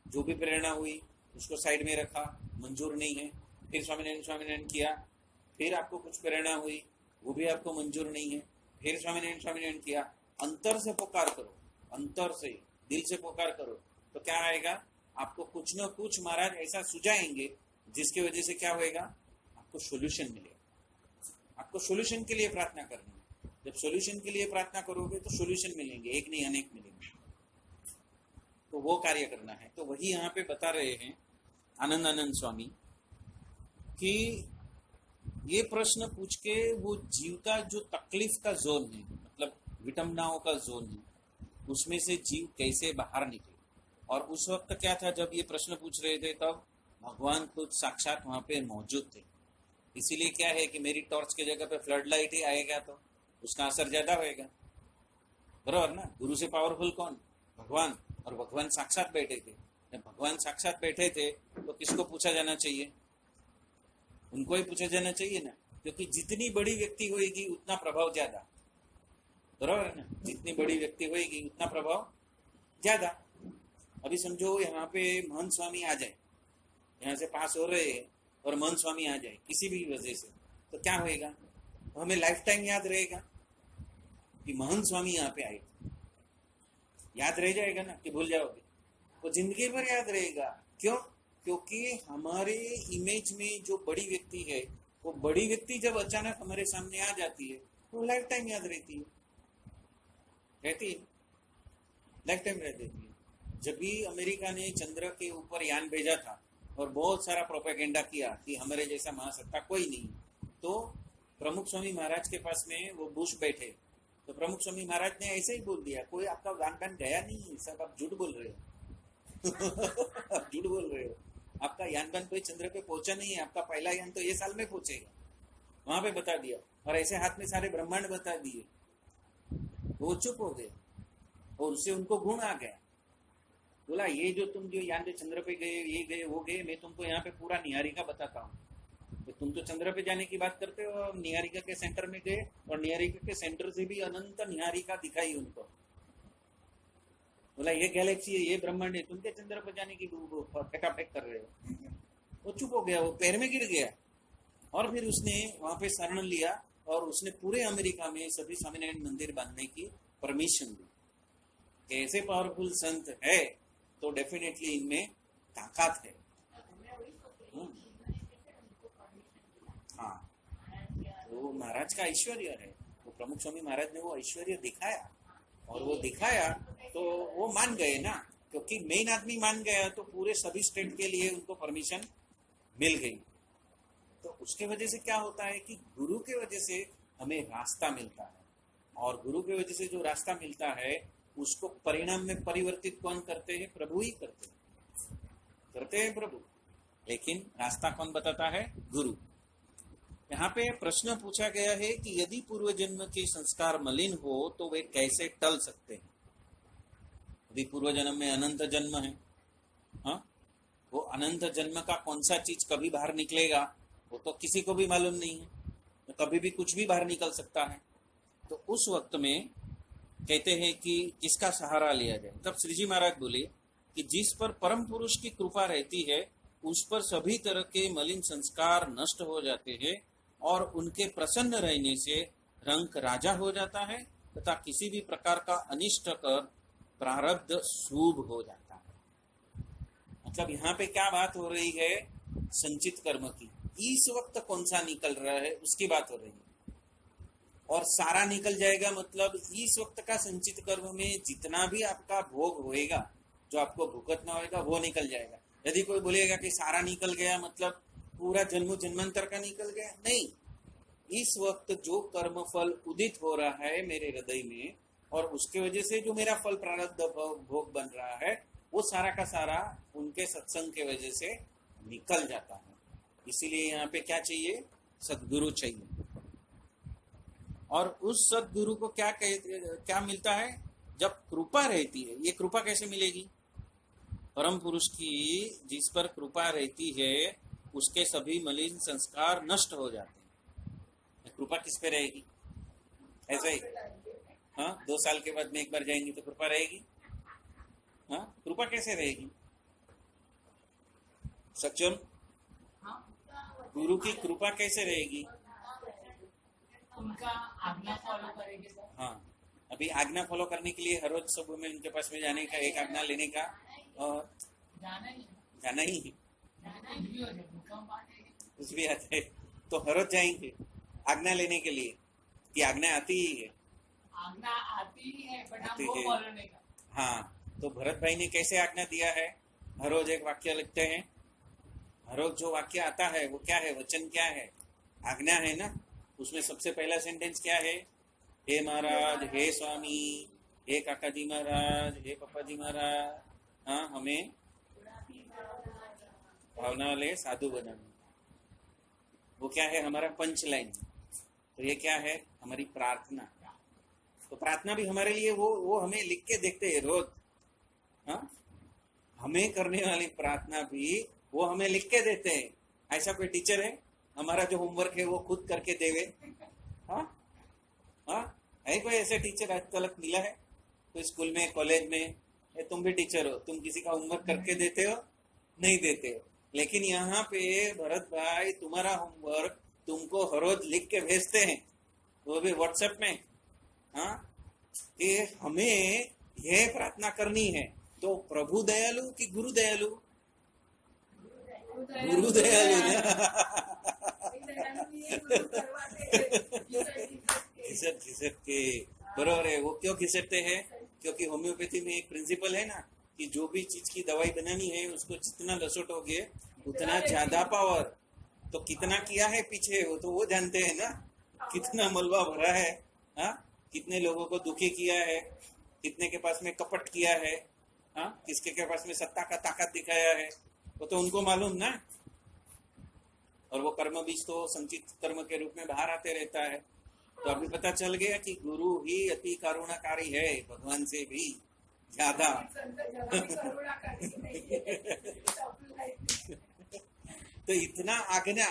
जो भी प्रेरणा हुई उसको साइड में रखा, मंजूर नहीं है, फिर स्वामीनारायण स्वामीनारायण किया, फिर आपको कुछ प्रेरणा हुई, वो भी आपको मंजूर नहीं है, फिर स्वामीनारायण स्वामीनारायण किया। अंतर से पुकार करो, अंतर से, दिल से पुकार करो, तो क्या आएगा, आपको कुछ न कुछ महाराज ऐसा सुझाएंगे जिसकी वजह से क्या होएगा, आपको सोल्यूशन मिलेगा। आपको सोल्यूशन के लिए प्रार्थना करनी है। जब सोल्यूशन के लिए प्रार्थना करोगे तो सोल्यूशन मिलेंगे, एक नहीं अनेक मिलेंगे। तो वो कार्य करना है। तो वही यहाँ पे बता रहे हैं आनंदानंद स्वामी कि ये प्रश्न पूछ के वो जीव का जो तकलीफ का जोन है, मतलब विटंबनाओं का जोन है, उसमें से जीव कैसे बाहर निकले। और उस वक्त क्या था, जब ये प्रश्न पूछ रहे थे तब भगवान खुद साक्षात वहां पे मौजूद थे। इसीलिए क्या है कि मेरी टॉर्च की जगह पे फ्लड लाइट ही आएगा तो उसका असर ज्यादा होएगा, बराबर ना। गुरु से पावरफुल कौन, भगवान। और भगवान साक्षात बैठे थे। जब भगवान साक्षात बैठे थे तो किसको पूछा जाना चाहिए, उनको ही पूछा जाना चाहिए ना, क्योंकि जितनी बड़ी व्यक्ति होगी उतना प्रभाव ज्यादा, बराबर है ना। जितनी बड़ी व्यक्ति होगी उतना प्रभाव ज्यादा। अभी समझो यहाँ पे महंत स्वामी आ जाए, यहाँ से पास हो रहे हैं और महंत स्वामी आ जाए किसी भी वजह से, तो क्या होएगा, तो हमें लाइफ टाइम याद रहेगा कि महंत स्वामी यहाँ पे आए। याद रह जाएगा ना कि भूल जाओगे, वो जिंदगी भर याद रहेगा। क्यों, क्योंकि हमारे इमेज में जो बड़ी व्यक्ति है, वो बड़ी व्यक्ति जब अचानक हमारे सामने आ जाती है तो लाइफ टाइम याद रहती है, रहती है, लाइफ टाइम रह देती है। जब भी अमेरिका ने चंद्र के ऊपर यान भेजा था और बहुत सारा प्रोपेगेंडा किया कि हमारे जैसा महासत्ता कोई नहीं, तो प्रमुख स्वामी महाराज के पास में वो बुश बैठे, तो प्रमुख स्वामी महाराज ने ऐसे ही बोल दिया, कोई आपका यान गया नहीं, सब आप झूठ बोल रहे हो। आप झूठ बोल रहे हो, आपका यान कोई चंद्र पे पहुंचा नहीं है, आपका पहला यान तो ये साल में पहुंचेगा। वहां पे बता दिया और ऐसे हाथ में सारे ब्रह्मांड बता दिए। वो चुप हो गए और उससे उनको गुण आ गया। बोला ये जो तुम जो यान पे चंद्र पे गए, ये गए वो गए, मैं तुमको यहाँ पे पूरा निहारिका बताता हूँ। तो तुम तो चंद्र पे जाने की बात करते हो, और निहारिका के सेंटर में गए और निहारिका के सेंटर से भी अनंत निहारिका दिखाई उनको। बोला ये गैलेक्सी है, ये ब्रह्मांड है, तुम क्या चंद्र पर जाने की फेंकाफेंक कर रहे हो। वो चुप हो गया, वो पैर में गिर गया। और फिर उसने वहां पे शरण लिया और उसने पूरे अमेरिका में सभी स्वामीनारायण मंदिर बांधने की परमिशन दी। ऐसे पावरफुल संत है तो डेफिनेटली इनमें ताकत है। हाँ, वो महाराज का ऐश्वर्य है। वो प्रमुख स्वामी महाराज ने वो ऐश्वर्य दिखाया, और वो दिखाया तो वो मान गए ना, क्योंकि मेन आदमी मान गया तो पूरे सभी स्टेट के लिए उनको परमिशन मिल गई। तो उसके वजह से क्या होता है कि गुरु के वजह से हमें रास्ता मिलता है, और गुरु के वजह से जो रास्ता मिलता है उसको परिणाम में परिवर्तित कौन करते हैं, प्रभु ही करते हैं प्रभु। लेकिन रास्ता कौन बताता है, गुरु। यहाँ पे प्रश्न पूछा गया है कि यदि पूर्व जन्म के संस्कार मलिन हो तो वे कैसे टल सकते हैं। अभी पूर्व जन्म में अनंत जन्म है, हाँ, वो अनंत जन्म का कौन सा चीज कभी बाहर निकलेगा वो तो किसी को भी मालूम नहीं है, तो कभी भी कुछ भी बाहर निकल सकता है। तो उस वक्त में कहते हैं कि किसका सहारा लिया जाए। तब श्री जी महाराज बोले कि जिस पर परम पुरुष की कृपा रहती है उस पर सभी तरह के मलिन संस्कार नष्ट हो जाते हैं और उनके प्रसन्न रहने से रंग राजा हो जाता है तथा किसी भी प्रकार का अनिष्ट कर प्रारब्ध शुभ हो जाता है। मतलब यहाँ पे क्या बात हो रही है, संचित कर्म की। इस वक्त कौन सा निकल रहा है उसकी बात हो रही है, और सारा निकल जाएगा। मतलब इस वक्त का संचित कर्म में जितना भी आपका भोग होएगा, जो आपको भुगतना होएगा वो निकल जाएगा। यदि कोई बोलेगा कि सारा निकल गया मतलब पूरा जन्म जन्मांतर का निकल गया, नहीं। इस वक्त जो कर्म फल उदित हो रहा है मेरे हृदय में, और उसके वजह से जो मेरा फल प्रारब्ध भोग बन रहा है, वो सारा का सारा उनके सत्संग के वजह से निकल जाता है। इसीलिए यहाँ पे क्या चाहिए, सद्गुरु चाहिए। और उस सद्गुरु को क्या मिलता है, जब कृपा रहती है। ये कृपा कैसे मिलेगी, परम पुरुष की जिस पर कृपा रहती है उसके सभी मलिन संस्कार नष्ट हो जाते हैं। कृपा किस पे रहेगी, ऐसा ही, हाँ, 2 साल के बाद में एक बार जाएंगे तो कृपा रहेगी। हाँ, कृपा कैसे रहेगी, सचम, गुरु की कृपा कैसे रहेगी, उनका आज्ञा फॉलो करेंगे सर। हाँ, अभी आज्ञा फॉलो करने के लिए हर रोज सुबह में उनके पास में जाने का, एक आज्ञा लेने का, और जाना ही है, जाना ही है, जाना ही भी हो जाए, भूकंप आने कुछ भी आते तो हर रोज जाएंगे आज्ञा लेने के लिए कि आज्ञा आती ही है। आज्ञा आती ही है, बट हम आती वो है। फॉलो नहीं करते। हाँ, तो भरत भाई ने कैसे आज्ञा दिया है? हर रोज एक वाक्य लिखते हैं। हर रोज जो वाक्य आता है वो क्या है? वचन क्या है? आज्ञा है ना। उसमें सबसे पहला सेंटेंस क्या है? हे महाराज, हे स्वामी, हे काका जी महाराज, हे पापा जी महाराज, हाँ हमें भावना वाले साधु बनाना। वो क्या है? हमारा पंच लाइन। तो ये क्या है? हमारी प्रार्थना। तो प्रार्थना भी हमारे लिए वो हमें लिख के देखते हैं रोज। हाँ, हमें करने वाली प्रार्थना भी वो हमें लिख के देते हैं। ऐसा कोई टीचर है हमारा जो होमवर्क है वो खुद करके देवे? हाँ हाँ, है कोई ऐसे टीचर आज तक मिला है? कोई स्कूल में, कॉलेज में? तुम भी टीचर हो, तुम किसी का होमवर्क करके देते हो? नहीं देते हो। लेकिन यहाँ पे भरत भाई तुम्हारा होमवर्क तुमको हर रोज लिख के भेजते हैं, वो भी व्हाट्सएप में। हाँ, कि हमें यह प्रार्थना करनी है। तो प्रभु दयालु कि गुरु दयालु? गुरु दयालु घिसट के बराबर है। वो क्यों घिसटते हैं? क्योंकि होम्योपैथी में एक प्रिंसिपल है ना कि जो भी चीज की दवाई बनानी है उसको जितना लसोटोगे उतना ज्यादा पावर। तो कितना किया है पीछे वो तो वो जानते हैं ना, कितना मलबा भरा है। हाँ, कितने लोगों को दुखी किया है, कितने के पास में कपट किया है, हाँ, किसके के पास में सत्ता का ताकत दिखाया है, वो तो उनको मालूम ना। और वो कर्म बीज तो संचित कर्म के रूप में बाहर आते रहता है। तो अभी पता चल गया कि गुरु ही अति करुणाकारी है, भगवान से भी ज्यादा। तो इतना आज्ञा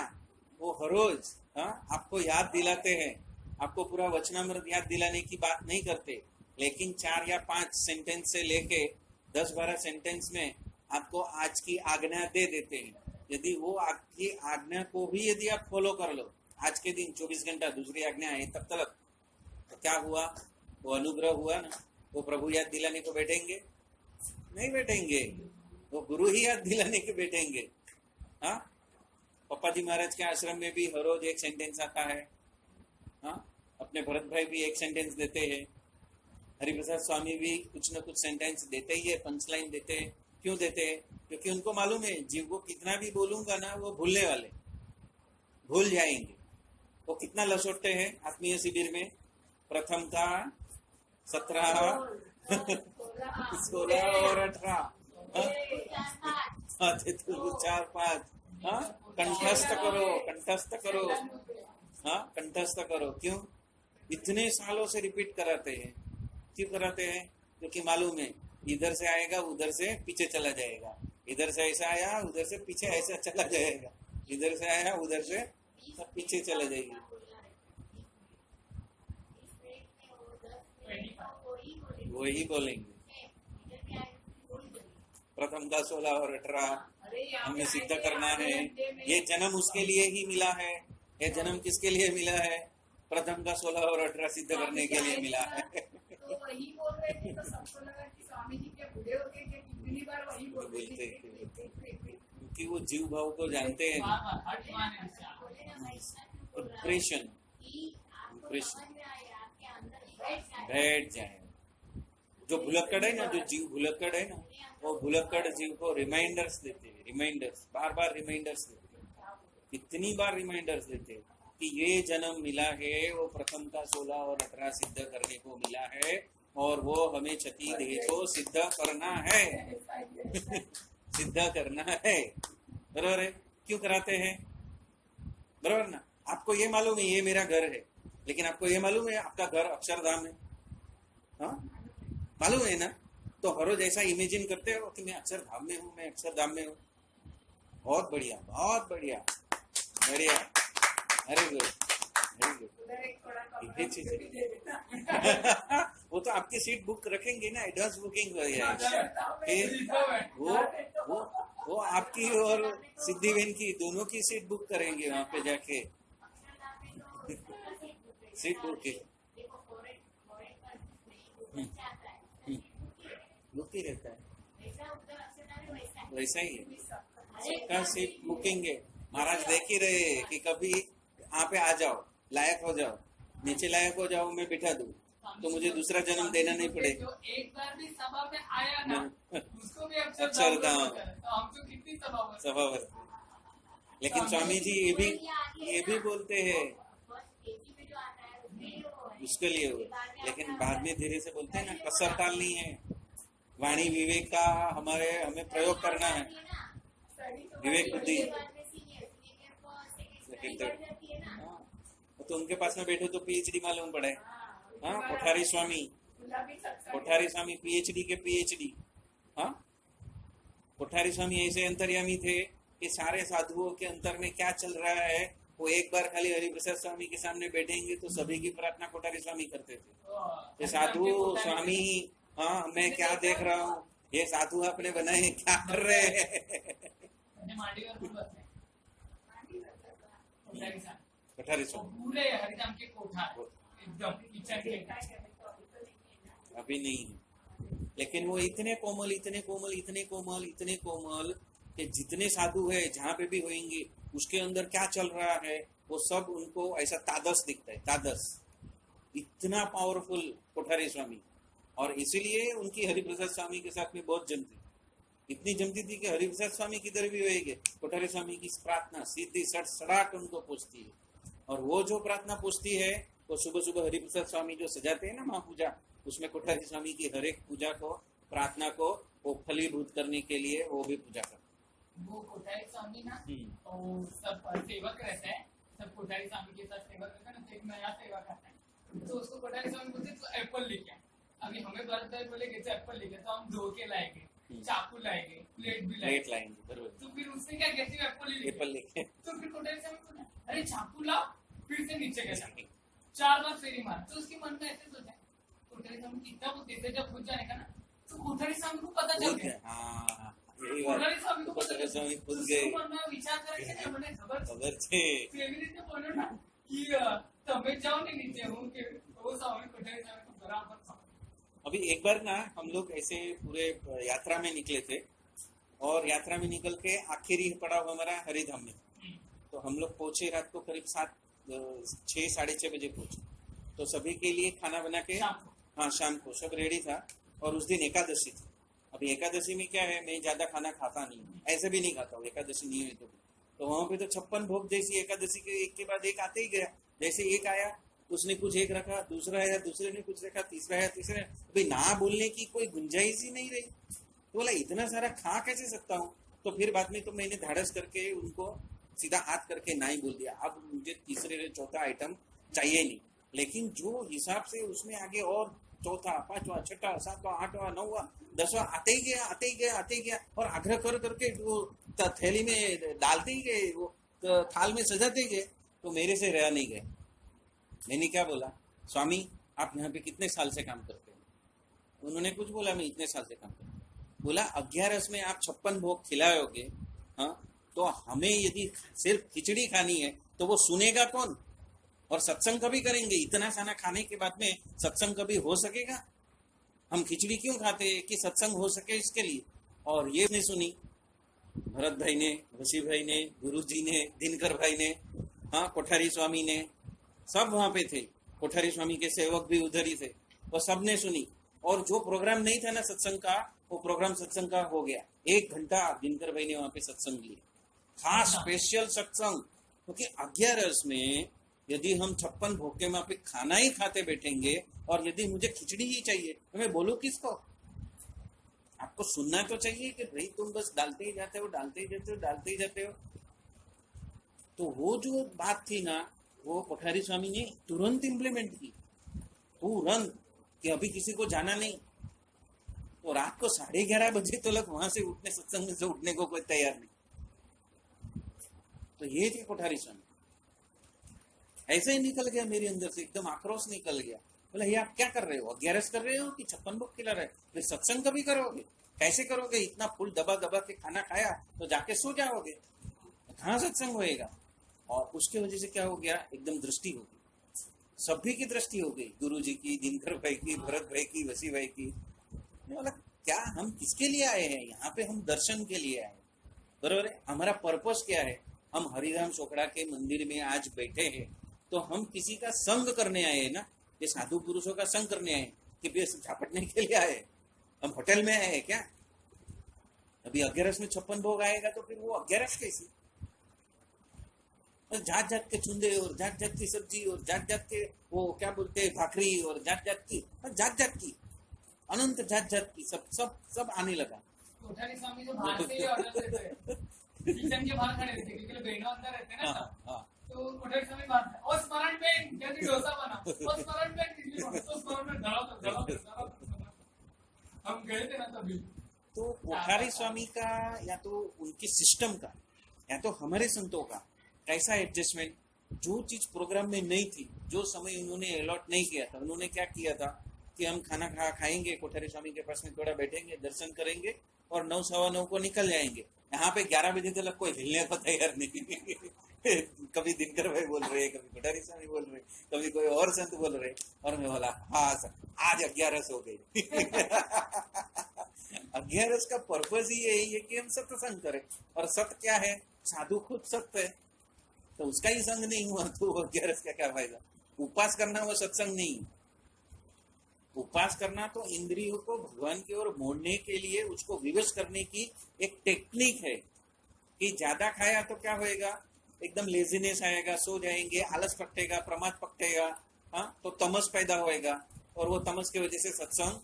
वो हर रोज आपको याद दिलाते हैं। आपको पूरा वचनामृत याद दिलाने की बात नहीं करते, लेकिन 4 या 5 सेंटेंस से लेके 10-12 सेंटेंस में आपको आज की आज्ञा दे देते हैं। यदि वो आपकी आज्ञा को भी यदि आप फॉलो कर लो आज के दिन 24 घंटा, दूसरी आज्ञा है तब तक, तो क्या हुआ? वो अनुग्रह हुआ ना। वो प्रभु याद दिलाने को बैठेंगे? नहीं बैठेंगे, वो गुरु ही याद दिलाने के बैठेंगे। हाँ, पप्पा जी महाराज के आश्रम में भी हर रोज एक सेंटेंस आता है। हाँ, अपने भरत भाई भी एक सेंटेंस देते हैं। हरिप्रसाद स्वामी भी कुछ न कुछ सेंटेंस देते ही है, पंच लाइन देते हैं। क्यों देते हैं? क्योंकि उनको मालूम है जीव को कितना भी बोलूंगा ना वो भूलने वाले, भूल जाएंगे। वो कितना लसोटते हैं आत्मीय शिविर में? प्रथम का 17, 16 और 18, 4-5। हाँ, कंठस्थ करो, कंठस्थ करो। हाँ, कंठस्थ करो। क्यों? इतने सालों से रिपीट कराते हैं। क्यों कराते हैं? क्योंकि मालूम है इधर से आएगा उधर से पीछे चला जाएगा, इधर से ऐसा आया उधर से पीछे ऐसा चला जाएगा, इधर से आया उधर से सब पीछे चला जाएगी। वही बोलेंगे। प्रथम का 16 और 18 हमें सिद्ध करना है। ये जन्म उसके लिए ही मिला है। ये जन्म किसके लिए मिला है? प्रथम का 16 और 18 सिद्ध करने के लिए मिला है। तो वही बोल रहे थे, तो सबको लगा कि स्वामी जी क्या बूढ़े हो गए कि कितनी बार वही बोलते थे। क्योंकि वो जीव भाव को जानते हैं। इंप्रेशन बैठ जाए। जो भुलक्कड़ है ना, जो जीव भुलक्कड़ है ना, वो भुलक्कड़ जीव को रिमाइंडर्स देते हैं। रिमाइंडर्स, बार बार रिमाइंडर्स देते हैं। कितनी बार रिमाइंडर्स देते हैं कि ये जन्म मिला है वो प्रथम का 16 और 18 सिद्ध करने को मिला है, और वो हमें क्षति देह को सिद्ध करना है। सिद्ध करना है, बराबर है? क्यों कराते हैं? बराबर ना? आपको ये मालूम है ये मेरा घर है, लेकिन आपको ये मालूम है आपका घर अक्षरधाम है? हाँ, मालूम है ना? तो हर रोज ऐसा इमेजिन करते हो कि मैं अक्षरधाम में हूँ, मैं अक्षरधाम में हूँ। बहुत बढ़िया, बहुत बढ़िया, बढ़िया, वेरी गुड, वेरी गुड। वो तो आपकी सीट बुक रखेंगे ना, एडवांस बुकिंग वो आपकी और सिद्धि बहन की दोनों की सीट बुक करेंगे वहां पे जाके। सीट बुक बुक ही रहता है वैसा ही है, सबका सीट मुकेंगे। महाराज देख ही रहे हैं कि कभी यहाँ पे आ जाओ, लायक हो जाओ, नीचे लायक हो जाओ, मैं बिठा दूं तो मुझे दूसरा जन्म देना नहीं पड़ेगा। जो एक बार भी सभा में आया ना, उसको भी अक्षरधाम। तो हम तो कितनी सभा स्वभाव। लेकिन स्वामी जी ये भी बोलते हैं उसके लिए हो, लेकिन बाद में धीरे से बोलते हैं ना, कसर टालनी है, वाणी विवेक का हमें प्रयोग करना है, विवेक बुद्धि। लेकिन तो उनके पास में बैठो तो पीएचडी मालूम पड़े। हाँ, कोठारी स्वामी पीएचडी के पीएचडी। हाँ, कोठारी स्वामी ऐसे अंतर्यामी थे कि सारे साधुओं के अंतर में क्या चल रहा है वो एक बार खाली हरिप्रसाद स्वामी के सामने बैठेंगे तो सभी की प्रार्थना कोठारी स्वामी करते थे। ये साधु स्वामी, हाँ मैं क्या देख रहा हूँ, ये साधु आपने बनाए क्या कर रहे हैं। कोठारी स्वामी पूरे हरिधाम के कोठार एकदम किचन के अभी नहीं, लेकिन वो इतने कोमल कि जितने साधु है जहाँ पे भी होंगे उसके अंदर क्या चल रहा है वो सब उनको ऐसा तादस दिखता है, तादस। इतना पावरफुल कोठारी स्वामी, और इसीलिए उनकी हरिप्रसाद स्वामी के साथ में बहुत जमती, इतनी जमती थी कि हरिप्रसाद स्वामी किधर भी होएंगे कोठारी स्वामी की प्रार्थना सीधी सड़सड़ाहट उनको पूछती है। और वो जो प्रार्थना पूछती है वो सुबह सुबह हरिप्रसाद स्वामी जो सजाते हैं ना महापूजा, उसमें कोठारी स्वामी की हर एक पूजा को, प्रार्थना को वो फलीभूत करने के लिए वो भी पूजा करते। वो कोठारी स्वामी ना और सब सेवक रहता है, सब कोठारी स्वामी के साथ सेवा करता है ना, तो एक नया सेवा करता है तो उसको कोठारी स्वामी बोलते तो एप्पल लेके आए। अभी हमें भरत भाई बोले कि एप्पल लेके, तो हम धो के लाएंगे, चाकू लाएंगे, प्लेट भी लाएंगे, तो फिर उसने क्या कहती है एप्पल लेके, तो फिर कोठारी स्वामी बोला अरे चाकू लाओ, फिर से नीचे गया 4 बार फेरी मार। तो उसके मन में ऐसे सोचा कोठारी स्वामी कितना वो देते जब खुद जाने का ना, तो कोठारी स्वामी को पता चल गया, कोठारी स्वामी को पता स्वामी खुद गए विचार करेंगे मैंने खबर थे बोलो ना कि तबे जाओ नहीं नीचे हूँ कि वो स्वामी कोठारी स्वामी को बराबर। अभी एक बार ना हम लोग ऐसे पूरे यात्रा में निकले थे, और यात्रा में निकल के आखिरी पड़ाव हमारा हरिधाम में, तो हम लोग पहुंचे रात को करीब 6 साढ़े 6 बजे पहुंचे। तो सभी के लिए खाना बना के, हाँ शाम को सब रेडी था, और उस दिन एकादशी थी। अभी एकादशी में क्या है, मैं ज्यादा खाना खाता नहीं, ऐसे भी नहीं खाता हूँ एकादशी नहीं हुई तो वहां पे तो 56 भोग जैसी एकादशी के एक के बाद एक आते ही गया। जैसे एक आया उसने कुछ एक रखा, दूसरा आया दूसरे ने कुछ रखा, तीसरा आया तीसरा, अभी ना बोलने की कोई गुंजाइश ही नहीं रही। तो बोला इतना सारा खा कैसे सकता हूँ। तो फिर बाद में तो मैंने धाड़स करके उनको सीधा हाथ करके ना ही बोल दिया, अब मुझे तीसरे चौथा आइटम चाहिए नहीं। लेकिन जो हिसाब से उसमें आगे और चौथा, पांचवा, छठा, सातवां, आठवां, नौवां, 10वां आते ही गया और आग्रह करके वो थैली में डालते ही गए, वो थाल में सजाते गए। तो मेरे से रह नहीं गए। मैंने क्या बोला, स्वामी आप यहाँ पे कितने साल से काम करते हैं। उन्होंने कुछ बोला, मैं इतने साल से काम करता हूँ। बोला 11 में आप 56 भोग खिलाओगे, हाँ तो हमें यदि सिर्फ खिचड़ी खानी है तो वो सुनेगा कौन, और सत्संग कभी करेंगे। इतना खाना खाने के बाद में सत्संग कभी हो सकेगा। हम खिचड़ी क्यों खाते हैं कि सत्संग हो सके इसके लिए। और ये नहीं सुनी भरत भाई ने, वसी भाई ने, गुरु जी ने, दिनकर भाई ने, हाँ कोठारी स्वामी ने, सब वहां पे थे। कोठारी स्वामी के सेवक भी उधर ही थे, वो सब ने सुनी। और जो प्रोग्राम नहीं था ना सत्संग का, वो प्रोग्राम सत्संग का हो गया। 1 घंटा दिनकर भाई ने वहां पे सत्संग लिया, खास स्पेशल सत्संग। क्योंकि 11 में यदि हम 56 भोग के वहां पे खाना ही खाते बैठेंगे, और यदि मुझे खिचड़ी ही चाहिए तो मैं बोलूं किसको। आपको सुनना तो चाहिए कि भाई तुम बस डालते ही जाते हो। तो वो जो बात थी ना, वो कोठारी स्वामी ने तुरंत इम्प्लीमेंट की, तुरंत, कि अभी किसी को जाना नहीं। तो रात को 11:30 बजे तो लग वहां से उठने, सत्संग से उठने को कोई तैयार नहीं। तो ये थे कोठारी स्वामी। ऐसे ही निकल गया मेरे अंदर से, एकदम आक्रोश निकल गया। बोला ये आप क्या कर रहे हो, 11 कर रहे हो कि 56 भोग खिला रहे हो, फिर सत्संग कभी करोगे, कैसे करोगे। इतना फुल दबा के खाना खाया तो जाके सो जाओगे, कहाँ सत्संग होएगा। और उसके वजह से क्या हो गया, एकदम दृष्टि हो गई, सभी की दृष्टि हो गई, गुरु जी की, दिनकर भाई की, भरत भाई की, वसी भाई की। बोला क्या हम किसके लिए आए हैं यहाँ पे? हम दर्शन के लिए आए, बरोबर है? हमारा पर्पस क्या है? हम हरिराम चोपड़ा के मंदिर में आज बैठे हैं तो हम किसी का संग करने आए हैं ना, ये साधु पुरुषों का संग करने आए कि बस झापटने के लिए आए? हम होटल में आए हैं क्या? अभी 11 में 56 भोग आएगा तो फिर वो 11 कैसी? जात जात के चुंदे और जात जात की सब्जी और जात जात के वो क्या बोलते हैं भाकरी और जात जात की अनंत जात जात की सब सब सब आने लगा। कोठारी स्वामी जो बाहर से ही ऑर्डर देते हैं, किचन के बाहर खड़े रहते हैं क्योंकि बहनों अंदर रहते हैं ना, तो कोठारी स्वामी बाहर है, और स्मरण पेन जल्दी डोसा बना, और स्मरण पेन इडली बना, तो स्मरण में धड़ाओ हम गए थे ना तभी। तो कोठारी स्वामी का या तो उनके सिस्टम का या तो हमारे संतों का कैसा एडजस्टमेंट, जो चीज प्रोग्राम में नहीं थी, जो समय उन्होंने अलॉट नहीं किया था, उन्होंने क्या किया था कि हम खाना खाएंगे, कोठारी स्वामी के पास में थोड़ा बैठेंगे, दर्शन करेंगे और 9 सवा 9 को निकल जाएंगे। यहाँ पे 11 बजे तक कोई हिलने को तैयार नहीं कभी दिनकर भाई बोल रहे, कभी कोठारी स्वामी बोल रहे, कभी कोई और संत बोल रहे, और मैं बोला हाँ सर आज 11 हो गई 11 का पर्पज ही यही है कि हम सत्संग करें, और सत्य क्या है? साधु खुद सत्य है, तो उसका ही संग नहीं हुआ तो 11 का क्या फायदा? उपास करना वो सत्संग नहीं। उपास करना तो इंद्रियों को भगवान की ओर मोड़ने के लिए उसको विवश करने की एक टेक्निक है कि ज्यादा खाया तो क्या होएगा? एकदम लेजीनेस आएगा, सो जाएंगे, आलस पकटेगा, प्रमाद पकटेगा, हाँ, तो तमस पैदा होएगा, और वो तमस की वजह से सत्संग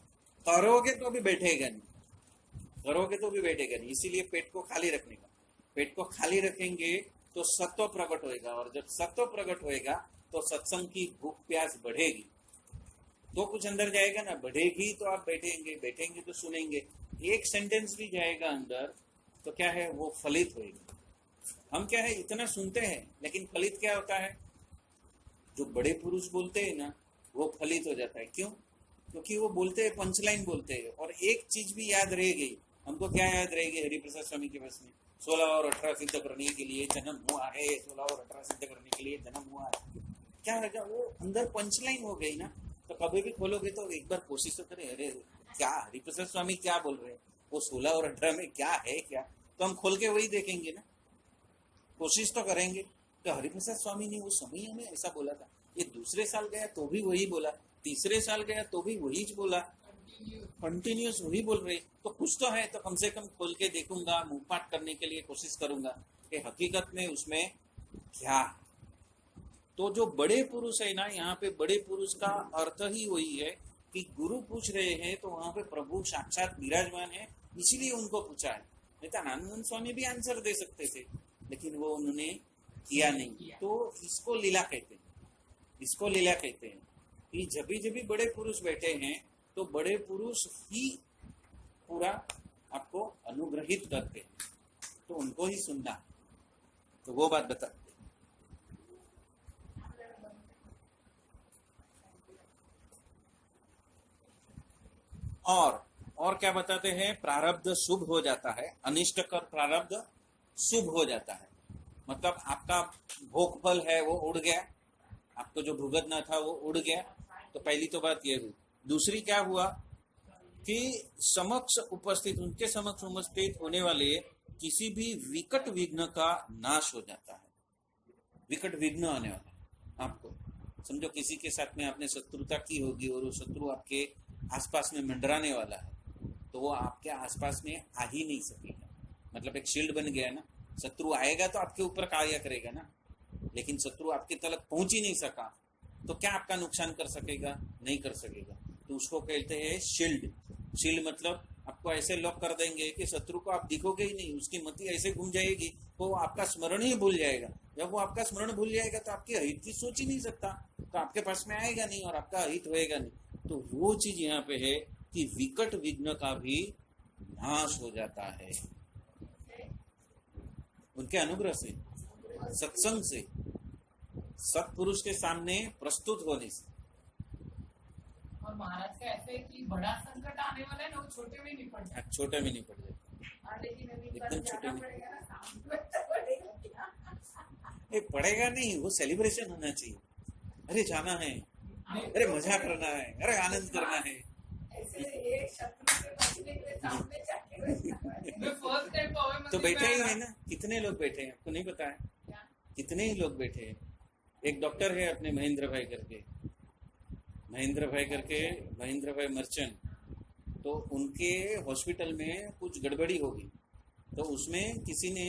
करोगे तो भी बैठेगा नहीं, करोगे तो भी बैठेगा नहीं। इसीलिए पेट को खाली रखने का, पेट को खाली रखेंगे तो सत्व प्रकट होएगा, और जब सत्व प्रकट होएगा तो सत्संग की भूख प्यास बढ़ेगी, तो कुछ अंदर जाएगा ना, बढ़ेगी तो आप बैठेंगे तो सुनेंगे, एक सेंटेंस भी जाएगा अंदर तो क्या है? वो फलित होएगा। हम क्या है इतना सुनते हैं लेकिन फलित क्या होता है? जो बड़े पुरुष बोलते हैं ना वो फलित हो जाता है। क्यों? क्योंकि वो बोलते हैं, पंचलाइन बोलते हैं, और एक चीज भी याद रह गई हमको। क्या याद रहेगी? हरिप्रसाद स्वामी के पास में 16 और 18 सिद्ध करने के लिए जन्म हुआ है, 16 और 18 सिद्ध करने के लिए जन्म हुआ है। क्या रहेगा? वो अंदर पंचलाइन हो गई ना, तो कभी भी खोलोगे तो एक बार कोशिश तो करें, अरे क्या हरिप्रसाद स्वामी क्या बोल रहे हैं, वो 16 और 18 में क्या है, क्या, तो हम खोल के वही देखेंगे ना, कोशिश तो करेंगे। तो हरिप्रसाद स्वामी ने वो समय हमें ऐसा बोला था, ये दूसरे साल गया तो भी वही बोला, तीसरे साल गया तो भी वही बोला, कंटिन्यूस वही बोल रहे, तो कुछ तो है, तो कम से कम खोल के देखूंगा, मुंह पाठ करने के लिए कोशिश करूंगा कि हकीकत में उसमें क्या है। तो जो बड़े पुरुष है ना, यहाँ पे बड़े पुरुष का अर्थ ही वही है कि गुरु पूछ रहे हैं तो वहां पे प्रभु साक्षात विराजमान है, इसीलिए उनको पूछा है। नहीं तो आनंद स्वामी भी आंसर दे सकते थे, लेकिन वो उन्होंने किया नहीं। तो इसको लीला कहते हैं, इसको लीला कहते हैं कि जब भी बड़े पुरुष बैठे हैं तो बड़े पुरुष ही पूरा आपको अनुग्रहित करते हैं, तो उनको ही सुनना। तो वो बात बता। और क्या बताते हैं? प्रारब्ध शुभ हो जाता है, अनिष्ट कर प्रारब्ध शुभ हो जाता है। मतलब आपका भोग फल है वो उड़ गया, आपको जो भुगतना था वो उड़ गया। तो पहली तो बात ये हुई। दूसरी क्या हुआ कि समक्ष उपस्थित, उनके समक्ष उपस्थित होने वाले किसी भी विकट विघ्न का नाश हो जाता है। विकट विघ्न आने वाला, आपको समझो किसी के साथ में आपने शत्रुता की होगी और वो शत्रु आपके आसपास में मंडराने वाला है, तो वो आपके आसपास में आ ही नहीं सकेगा। मतलब एक शील्ड बन गया ना, शत्रु आएगा तो आपके ऊपर कार्य करेगा ना, लेकिन शत्रु आपके तलक पहुंच ही नहीं सका तो क्या आपका नुकसान कर सकेगा? नहीं कर सकेगा। तो उसको कहते हैं शील्ड। शील्ड मतलब आपको ऐसे लॉक कर देंगे कि शत्रु को आप दिखोगे ही नहीं, उसकी मति ऐसे घूम जाएगी, वो आपका स्मरण ही भूल जाएगा। जब वो आपका स्मरण भूल जाएगा तो आपके हित की सोच ही नहीं सकता, तो आपके पास में आएगा नहीं और आपका हित होएगा नहीं। तो वो चीज यहाँ पे है कि विकट विघ्न का भी नाश हो जाता है उनके अनुग्रह से, सत्संग से, सत्पुरुष के सामने प्रस्तुत होने से। और महाराज का ऐसे कि बड़ा संकट आने वाला है ना, वो छोटे में निपट जाए, छोटे में निपट जाए, लेकिन एकदम छोटे में पड़ेगा। पड़ेगा नहीं, वो सेलिब्रेशन होना चाहिए। अरे जाना है, अरे मजा करना है, अरे आनंद करना है। ऐसे एक शत्रु के पास सामने जाके मैं फर्स्ट टाइम पावर तो बैठे ही है ना, कितने लोग बैठे हैं आपको नहीं पता है? कितने ही लोग बैठे हैं। एक डॉक्टर है अपने महेंद्र भाई भाई मर्चेंट, तो उनके हॉस्पिटल में कुछ गड़बड़ी होगी, तो उसमें किसी ने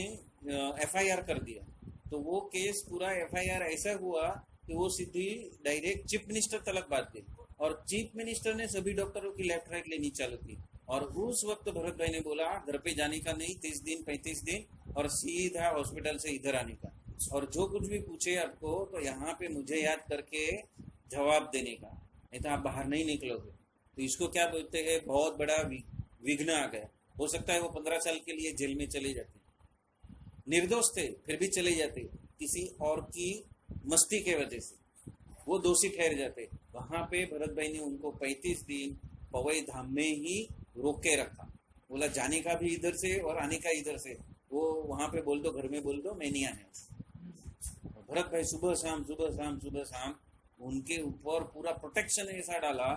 एफआईआर कर दिया, तो वो केस पूरा एफआईआर ऐसा हुआ कि वो सीधी डायरेक्ट चीफ मिनिस्टर तक बात गई, और चीफ मिनिस्टर ने सभी डॉक्टरों की लेफ्ट राइट लेनी चालू की। और उस वक्त भरत भाई ने बोला घर पे जाने का नहीं, 30 दिन 35 दिन, और सीधा हॉस्पिटल से इधर आने का, और जो कुछ भी पूछे आपको तो यहाँ पे मुझे याद करके जवाब देने का, नहीं तो आप बाहर नहीं निकलोगे। तो इसको क्या बोलते हैं, बहुत बड़ा विघ्न आ गया। हो सकता है वो 15 साल के लिए जेल में चले जाते, निर्दोष थे फिर भी चले जाते, किसी और की मस्ती के वजह से वो दोषी ठहर जाते। वहां पे भरत भाई ने उनको 35 दिन पवई धाम में ही रोक के रखा, बोला जाने का भी इधर से और आने का इधर से, वो वहां पे बोल दो, घर में बोल दो, मैं नहीं आने। भरत भाई सुबह शाम उनके ऊपर पूरा प्रोटेक्शन ऐसा डाला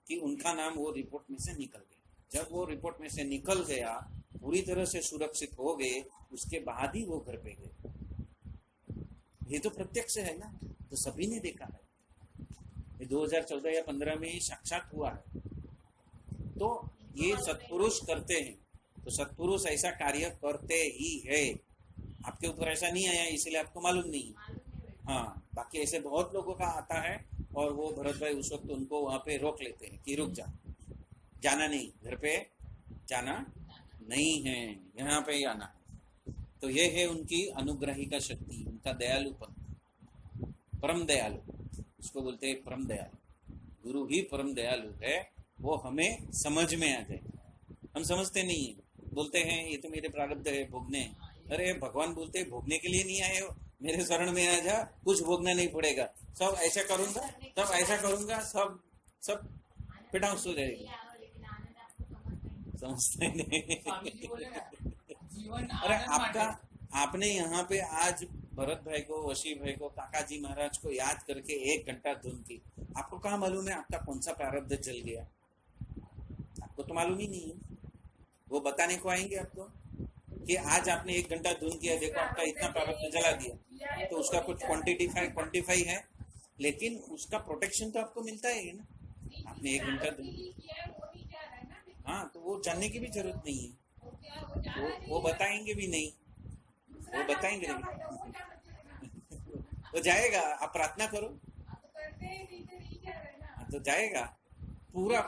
कि उनका नाम वो रिपोर्ट में से निकल गया। जब वो रिपोर्ट में से निकल गया, पूरी तरह से सुरक्षित हो गए, उसके बाद ही वो घर पे गए। ये तो प्रत्यक्ष है ना, तो सभी ने देखा है, ये 2014 या 15 में साक्षात हुआ है। तो ये सत्पुरुष करते हैं, तो सत्पुरुष ऐसा कार्य करते ही है। आपके ऊपर ऐसा नहीं आया इसलिए आपको मालूम नहीं। हाँ, बाकी ऐसे बहुत लोगों का आता है, और वो भरत भाई उस वक्त उनको वहां पे रोक लेते हैं कि रुक जा, जाना नहीं, घर पे जाना नहीं है, यहाँ पे ही आना है। तो ये है उनकी अनुग्रही का शक्ति, उनका दयालुपन, परम दयालु, उसको बोलते हैं परम दयालु। गुरु ही परम दयालु है, वो हमें समझ में आ जाए। हम समझते नहीं है, बोलते हैं ये तो मेरे प्रारब्ध है भोगने। अरे भगवान बोलते हैं भोगने के लिए नहीं आए हो, मेरे शरण में आ जा, कुछ भोगना नहीं पड़ेगा, सब ऐसा करूंगा, सब ऐसा करूंगा, सब पिटाउस हो जाएगी। समझते नहीं। अरे आपने यहाँ पे आज भरत भाई को, वशी भाई को, काका जी महाराज को याद करके 1 घंटा धुन की, आपको कहाँ मालूम है आपका कौन सा प्रारब्ध जल गया? आपको तो मालूम ही नहीं है। वो बताने को आएंगे आपको कि आज आपने 1 घंटा धुन किया, देखो आपका इतना प्रारब्ध जला दिया, तो उसका कुछ क्वांटिफाई है, लेकिन उसका प्रोटेक्शन तो आपको मिलता है ना। आपने 1 घंटा धुन, हाँ, तो वो जानने की भी जरूरत नहीं है, वो बताएंगे भी नहीं, वो बताएंगे नहीं। वो जाएगा, आप प्रार्थना करो तो जाएगा। पूरा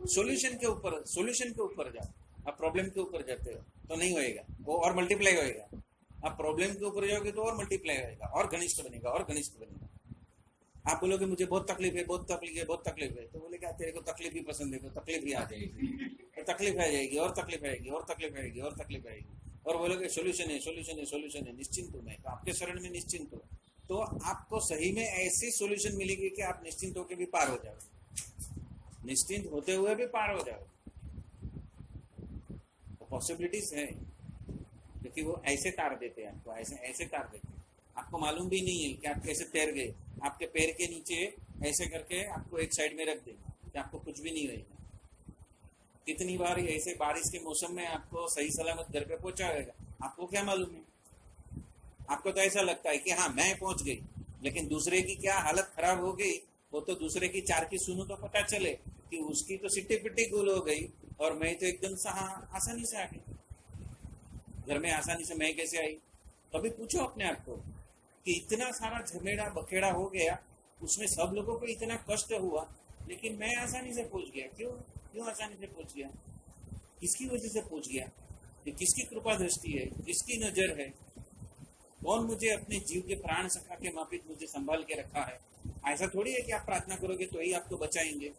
सॉल्यूशन के ऊपर जाओ। आप प्रॉब्लम के ऊपर जाते हो तो नहीं होएगा, वो और मल्टीप्लाई होएगा। आप प्रॉब्लम के ऊपर जाओगे तो और मल्टीप्लाई होएगा, और घनिष्ठ बनेगा। आप बोलोगे मुझे बहुत तकलीफ है, तो बोले क्या तेरे को तकलीफ ही पसंद है, तो तकलीफ ही आ जाएगी, तो तकलीफ आ जाएगी, और तकलीफ आएगी, और बोलोगे सोल्यूशन है, निश्चिंत हो, मैं तो आपके शरण में निश्चिंत हो, तो आपको सही में ऐसी सोल्यूशन मिलेगी कि आप निश्चिंत होकर भी पार हो जाओगे, निश्चिंत होते हुए भी पार हो जाओगे। तो पॉसिबिलिटीज है, क्योंकि वो ऐसे तार देते हैं आपको, ऐसे तार देते हैं, आपको मालूम भी नहीं है कि आप कैसे तैर गए। आपके पैर के नीचे ऐसे करके आपको एक साइड में रख देंगे कि आपको कुछ भी नहीं होगा। कितनी बार ऐसे बारिश के मौसम में आपको सही सलामत घर पे पहुंचाएगा, आपको क्या मालूम है। आपको तो ऐसा लगता है कि हाँ मैं पहुंच गई, लेकिन दूसरे की क्या हालत खराब हो गई, वो तो दूसरे की 4 की सुनो तो पता चले कि उसकी तो सिट्टी पिट्टी गुल हो गई, और मैं तो एकदम आसानी से आ गई घर में। आसानी से मैं कैसे आई? कभी पूछो अपने आप को कि इतना सारा झमेड़ा बखेड़ा हो गया, उसमें सब लोगों को इतना कष्ट हुआ, लेकिन मैं आसानी से पहुंच गया। क्यों आसानी से पहुंच गया? किसकी वजह से पहुंच गया? ये किसकी कृपा दृष्टि है, किसकी नजर है? कौन मुझे अपने जीव के प्राण सखा के माफिक मुझे संभाल के रखा है? ऐसा थोड़ी है कि आप प्रार्थना करोगे तो ही आपको बचाएंगे।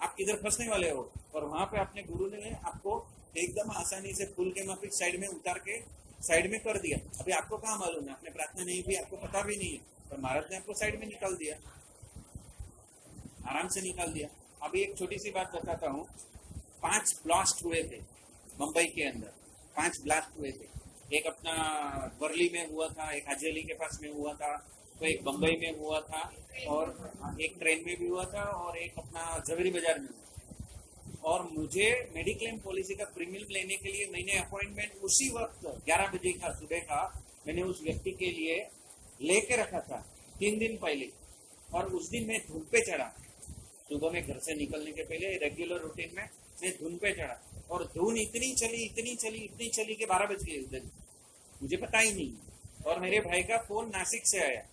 आप किधर फंसने वाले हो, और वहां पे अपने गुरु ने आपको एकदम आसानी से पुल के माफिक साइड में उतार के साइड में कर दिया। अभी आपको कहाँ मालूम है, आपने प्रार्थना नहीं की, आपको पता भी नहीं है, पर महाराज ने आपको साइड में निकाल दिया, आराम से निकाल दिया। अभी एक छोटी सी बात बताता हूँ। 5 ब्लास्ट हुए थे मुंबई के अंदर, 5 ब्लास्ट हुए थे। एक अपना वर्ली में हुआ था, एक हाजी अली के पास में हुआ था, तो एक बम्बई में हुआ था, और एक ट्रेन में भी हुआ था, और एक अपना जवेरी बाजार में हुआ। और मुझे मेडिक्लेम पॉलिसी का प्रीमियम लेने के लिए मैंने अपॉइंटमेंट उसी वक्त 11 बजे का सुबह का मैंने उस व्यक्ति के लिए लेके रखा था 3 दिन पहले। और उस दिन मैं धूप पे चढ़ा, सुबह में घर से निकलने के पहले रेगुलर रूटीन में मैं धुन पे चढ़ा और धुन इतनी चली कि 12 बज गए उधर, मुझे पता ही नहीं। और मेरे भाई का फोन नासिक से आया,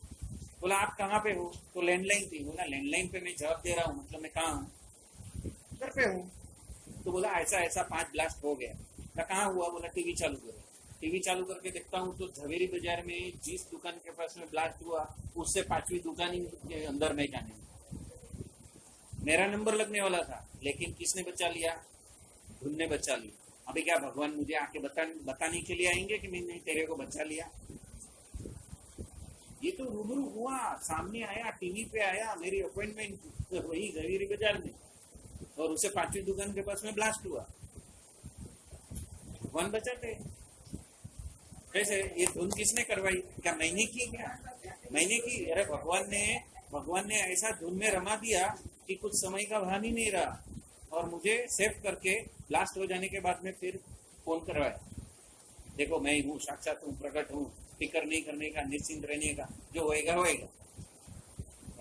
बोला आप कहाँ पे हो? तो लैंडलाइन थी। बोला लैंडलाइन पे मैं जवाब दे रहा हूँ, मतलब मैं कहाँ हूँ? घर पे हूँ। तो बोला ऐसा ऐसा 5 ब्लास्ट हो गया। मैं कहाँ हुआ? बोला टीवी चालू करो। टीवी चालू करके देखता हूँ तो झवेरी बाजार में जिस दुकान के पास में ब्लास्ट हुआ उससे 5वीं दुकान के अंदर में जाने, मेरा नंबर लगने वाला था, लेकिन किसने बचा लिया? धुन ने बचा लिया। अभी क्या भगवान मुझे आके बताने के लिए आएंगे कि मैंने तेरे को बचा लिया? ये तो रूबरू हुआ, सामने आया, टीवी पे आया, मेरी अपॉइंटमेंट वही झवेरी बाजार में, और उसे 5वीं दुकान के पास में ब्लास्ट हुआ। भगवान बचाते कैसे? ये धुन किसने करवाई? क्या मैंने की? क्या मैंने की? अरे भगवान ने ऐसा धुन में रमा दिया कि कुछ समय का भान ही नहीं रहा, और मुझे सेव करके ब्लास्ट हो जाने के बाद में फिर फोन करवाया। देखो मैं हूँ, साक्षात हूँ, प्रकट हूँ, फिक्र नहीं करने का, निश्चिंत रहने का, जो होएगा होएगा।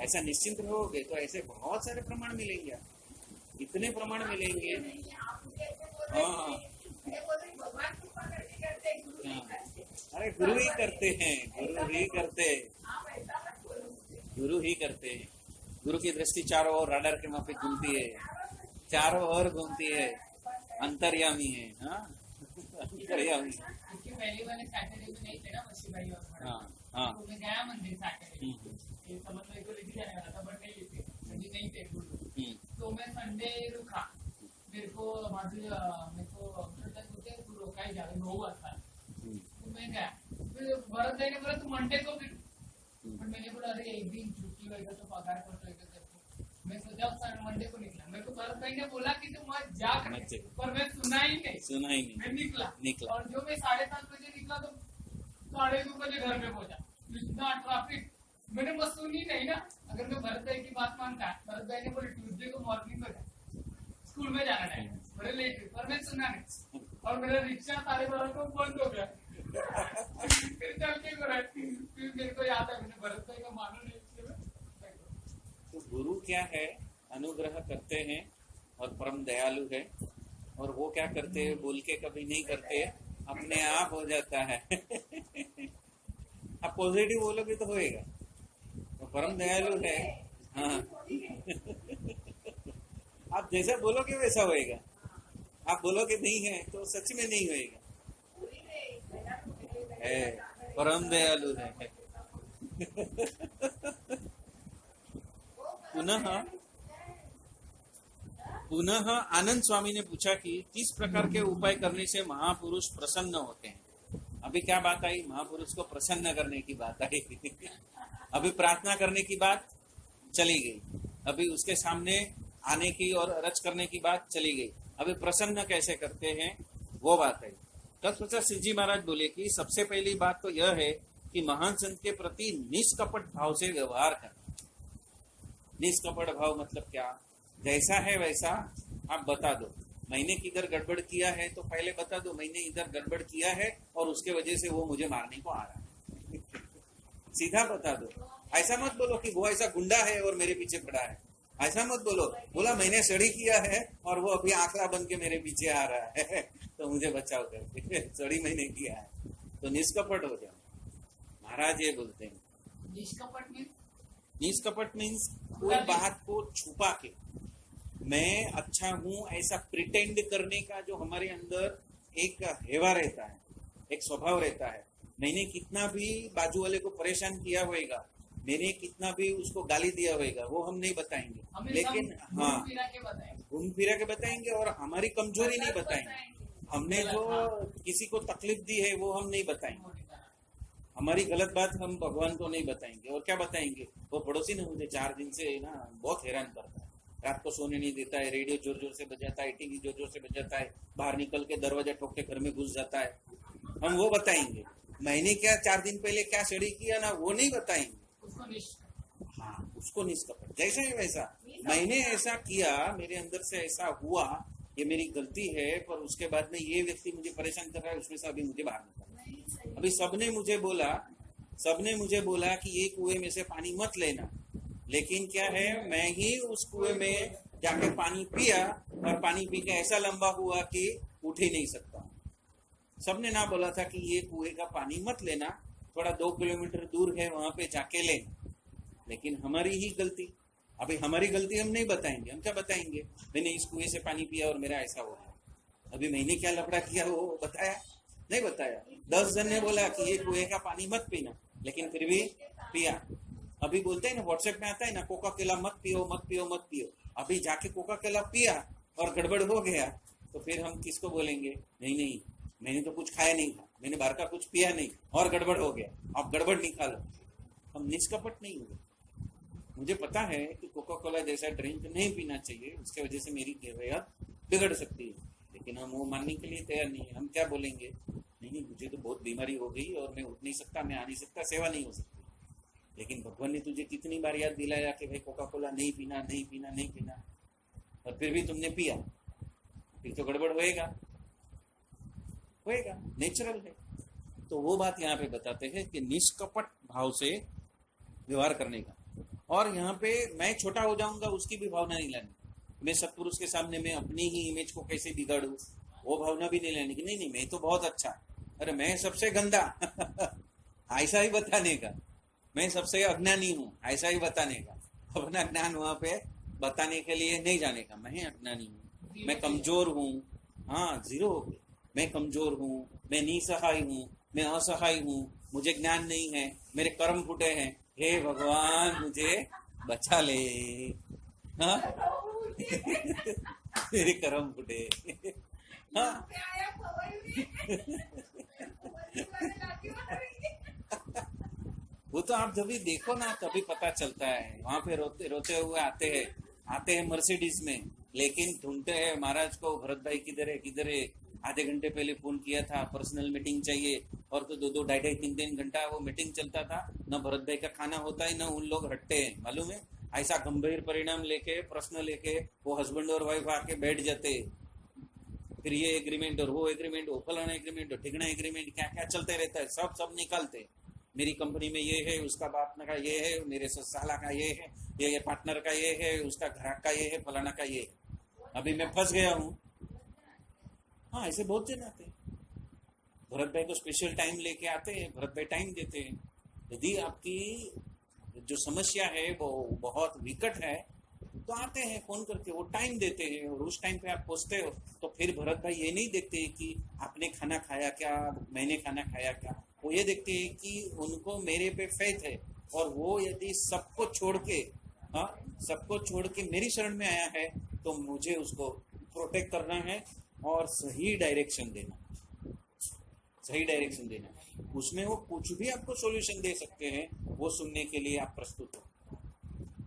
ऐसा निश्चिंत रहोगे तो ऐसे बहुत सारे प्रमाण मिलेंगे, इतने प्रमाण मिलेंगे। हाँ, अरे गुरु ही करते हैं, गुरु ही करते हैं। गुरु की दृष्टि चारों ओर राडार के माफिक घूमती है, चारों ओर घूमती है, अंतर्यामी है। हाँ अंतर्यामी। पहले वाले सैटरडे में नहीं थे ना मच्छी भाई और हाँ तो मैं गया मंदिर सैटरडे, समझ मेरे को लेके जाने वाला था बट नहीं थे गुरु। तो मैं संडे रुका, मेरे को तू रोका ही जाए 9 वाजता। तो मैं गया, फिर भरत भाई ने बोला तू मंडे को फिर, बट मैंने बोला अरे एक दिन छुट्टी होगा तो पगार कट होगा करके मैं सोचा मंडे को निकला। मेरे को भरत भाई ने बोला कि तुम मत जा, पर मैं सुना ही नहीं, मैं निकला। और जो मैं 7:30 बजे निकला तो 2:30 बजे घर में पहुंचा। इतना ट्रैफिक मैंने बस सुनी नहीं ना। अगर मैं भरत भाई की बात मानता, भरत भाई ने बोले ट्यूजडे को मॉर्निंग में स्कूल में जाना है, बड़े लेट, पर मैं सुना नहीं, और मेरा रिक्शा 12:30 को बंद हो गया। फिर चल के फिर मेरे को याद है मैंने भरत भाई का मानो नहीं। तो गुरु क्या है? अनुग्रह करते हैं और परम दयालु है, और वो क्या करते हैं? बोल के कभी नहीं करते, अपने आप हो जाता है। आप पॉजिटिव बोलोगे तो होएगा, तो परम दयालु है। हाँ आप जैसा बोलोगे वैसा होएगा, आप बोलोगे नहीं है तो सच में नहीं होएगा। है परम दयालु है। पुनः आनंद स्वामी ने पूछा कि किस प्रकार के उपाय करने से महापुरुष प्रसन्न होते हैं? अभी क्या बात आई? महापुरुष को प्रसन्न करने की बात आई। अभी प्रार्थना करने की बात चली गई, अभी उसके सामने आने की और रच करने की बात चली गई, अभी प्रसन्न कैसे करते हैं वो बात है। तत्पश्चात श्री जी महाराज बोले कि सबसे पहली बात तो यह है कि महान संत के प्रति निष्कपट भाव से व्यवहार करना। निष्कपट भाव मतलब क्या? जैसा है वैसा आप बता दो। मैंने किधर गड़बड़ किया है तो पहले बता दो, मैंने इधर गड़बड़ किया है और उसके वजह से वो मुझे मारने को आ रहा है। सीधा बता दो। ऐसा मत बोलो कि वो ऐसा गुंडा है और मेरे पीछे पड़ा है, ऐसा मत बोलो। बोला मैंने सड़ी किया है और वो अभी आंकड़ा बन के मेरे पीछे आ रहा है तो मुझे बचाओ करके। सड़ी मैंने किया है, तो निष्कपट हो जाओ। महाराज ये बोलते हैं निष्कपट मीन्स कोई बात को छुपा के, मैं अच्छा हूं ऐसा प्रिटेंड करने का जो हमारे अंदर एक हेवा रहता है, एक स्वभाव रहता है। मैंने कितना भी बाजू वाले को परेशान किया होगा, मैंने कितना भी उसको गाली दिया होगा, वो हम नहीं बताएंगे, लेकिन हाँ घूम फिरा के बताएंगे और हमारी कमजोरी नहीं बताएंगे। हमने जो किसी को तकलीफ दी है वो हम नहीं बताएंगे, हमारी गलत बात हम भगवान को नहीं बताएंगे। और क्या बताएंगे? वो पड़ोसी ने मुझे 4 दिन से ना बहुत हैरान करता है, रात को सोने नहीं देता है, रेडियो जोर जोर से बजाता है, टीवी जोर जोर से बजाता है, बाहर निकल के दरवाजा ठोक के घर में घुस जाता है, हम वो बताएंगे। मैंने क्या 4 दिन पहले क्या सड़ी किया ना, वो नहीं बताएंगे। हाँ, उसको निष्कपट, जैसा है वैसा। मैंने ऐसा किया, मेरे अंदर से ऐसा हुआ, ये मेरी गलती है, पर उसके बाद में ये व्यक्ति मुझे परेशान कर रहा है, उसमें से अभी मुझे बाहर निकलना। अभी सबने मुझे बोला कि ये कुएं में से पानी मत लेना, लेकिन क्या है, मैं ही उस कुएं में जाके पानी पिया और पानी पी के ऐसा लंबा हुआ कि उठ ही नहीं सकता। सबने ना बोला था कि ये कुएं का पानी मत लेना, थोड़ा 2 किलोमीटर दूर है वहां पे जाके लेना, लेकिन हमारी ही गलती। अभी हमारी गलती हम नहीं बताएंगे, हम क्या बताएंगे, मैंने इस कुएं से पानी पिया और मेरा ऐसा हो गया। अभी मैंने क्या लफड़ा किया वो बताया? नहीं बताया। 10 जन ने बोला कि ये कुएं का पानी मत पीना, लेकिन फिर भी पिया। अभी बोलते हैं ना, व्हाट्सएप में आता है ना, कोका कोला मत पियो मत पियो मत पियो। अभी जाके कोका कोला पिया और गड़बड़ हो गया, तो फिर हम किसको बोलेंगे? नहीं नहीं, मैंने तो कुछ खाया नहीं था, मैंने बाहर का कुछ पिया नहीं और गड़बड़ हो गया, आप गड़बड़ निकालो। हम निष्कपट नहीं हुए। मुझे पता है कि कोका कोला जैसा ड्रिंक नहीं पीना चाहिए, उसके वजह से मेरी सेहत बिगड़ सकती है, लेकिन हम वो मानने के लिए तैयार नहीं है। हम क्या बोलेंगे? नहीं, मुझे तो बहुत बीमारी हो गई और मैं उठ नहीं सकता, मैं आ नहीं सकता, सेवा नहीं हो सकती। लेकिन भगवान ने तुझे कितनी बार याद दिलाया कि भाई कोका कोला नहीं पीना नहीं पीना नहीं पीना, और फिर भी तुमने पिया, फिर तो गड़बड़ होएगा, नेचुरल है। तो वो बात यहाँ पे बताते हैं कि निष्कपट भाव से व्यवहार करने का। और यहाँ पे मैं छोटा हो जाऊंगा उसकी भी भावना नहीं लानी, मैं सत्पुरुष के सामने मैं अपनी ही इमेज को कैसे बिगाड़ू, वो भावना भी नहीं लानी कि नहीं मैं तो बहुत अच्छा, अरे मैं सबसे गंदा ऐसा ही बताने का, मैं सबसे अज्ञानी हूँ ऐसा ही बताने का। अपना ज्ञान वहां पे बताने के लिए नहीं जाने का, मैं अज्ञानी हूँ, मैं कमजोर हूँ। हाँ, 0 हो गए। मैं कमजोर हूँ, मैं निसहाय हूँ, मैं असहाय हूँ, मुझे ज्ञान नहीं है, मेरे कर्म फूटे हैं, हे भगवान मुझे बचा ले। हाँ मेरे कर्म फूटे। हाँ वो तो आप जब भी देखो ना तभी पता चलता है। वहां पे रोते रोते हुए आते हैं मर्सिडीज में, लेकिन ढूंढते हैं महाराज को, भरत भाई किधर है। आधे घंटे पहले फोन किया था, पर्सनल मीटिंग चाहिए, और तो 2-2, 2.5, 3-3 घंटा वो मीटिंग चलता था। न भरत भाई का खाना होता है, न उन लोग हटते हैं, मालूम है। ऐसा गंभीर परिणाम लेके, प्रश्न लेके वो हस्बैंड और वाइफ आके बैठ जाते, फिर ये एग्रीमेंट और वो एग्रीमेंट, वो फलाना एग्रीमेंट और ठिकाना एग्रीमेंट, क्या क्या चलते रहता है, सब निकालते। मेरी कंपनी में ये है, उसका बाप का ये है, मेरे साला का ये है, ये पार्टनर का ये है, उसका ग्राहक का ये है, फलाना का ये है, अभी मैं फंस गया हूँ। हाँ, ऐसे बहुत जन आते हैं। भरत भाई को स्पेशल टाइम लेके आते हैं, भरत भाई टाइम देते हैं। यदि आपकी जो समस्या है वो बहुत विकट है तो आते हैं फोन करके, वो टाइम देते हैं, और उस टाइम पे आप पहुंचते हो तो फिर भरत भाई ये नहीं देखते कि आपने खाना खाया क्या, मैंने खाना खाया क्या, वो ये देखते हैं कि उनको मेरे पे फेथ है, और वो यदि सबको छोड़ के मेरी शरण में आया है तो मुझे उसको प्रोटेक्ट करना है और सही डायरेक्शन देना। उसमें वो कुछ भी आपको सॉल्यूशन दे सकते हैं, वो सुनने के लिए आप प्रस्तुत हो।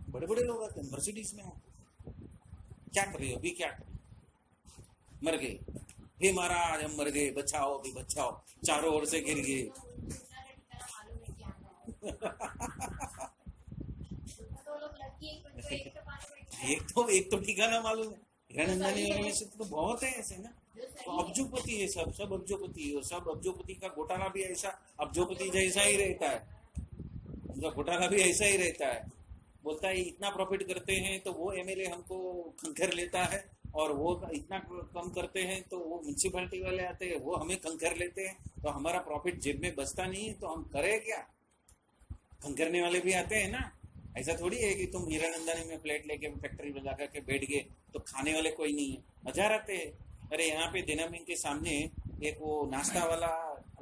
बड़े बड़े लोग आते हैं मर्सिडीज में, क्या कर रहे हो अभी, क्या कर रहे हो? मर गए, हे महाराज हम मर गए, बचाओ अभी बचाओ, चारों ओर से गिर गए। एक तो ठिकाना मालूम है, हिरणंदानी वाले में से तो बहुत है ऐसे ना। तो अब्जोपति है, सब अब्जोपति है, सब अब्जोपति का घोटाला भी ऐसा अब्जोपति जैसा ही रहता है, उनका घोटाला भी ऐसा ही रहता है। बोलता है इतना प्रॉफिट करते हैं तो वो एमएलए हमको खंखर लेता है, और वो इतना कम करते हैं तो वो म्यूनसिपैलिटी वाले आते हैं, वो हमें खंखर लेते हैं, तो हमारा प्रॉफिट जेब में बचता नहीं है, तो हम करें क्या? खंखरने वाले भी आते हैं ना। ऐसा थोड़ी है कि तुम हीरानंदानी में फ्लैट लेके फैक्ट्री लगा के बैठ गए तो खाने वाले कोई नहीं है, 1000 आते हैं। अरे यहाँ पे देना बैंक के सामने एक वो नाश्ता वाला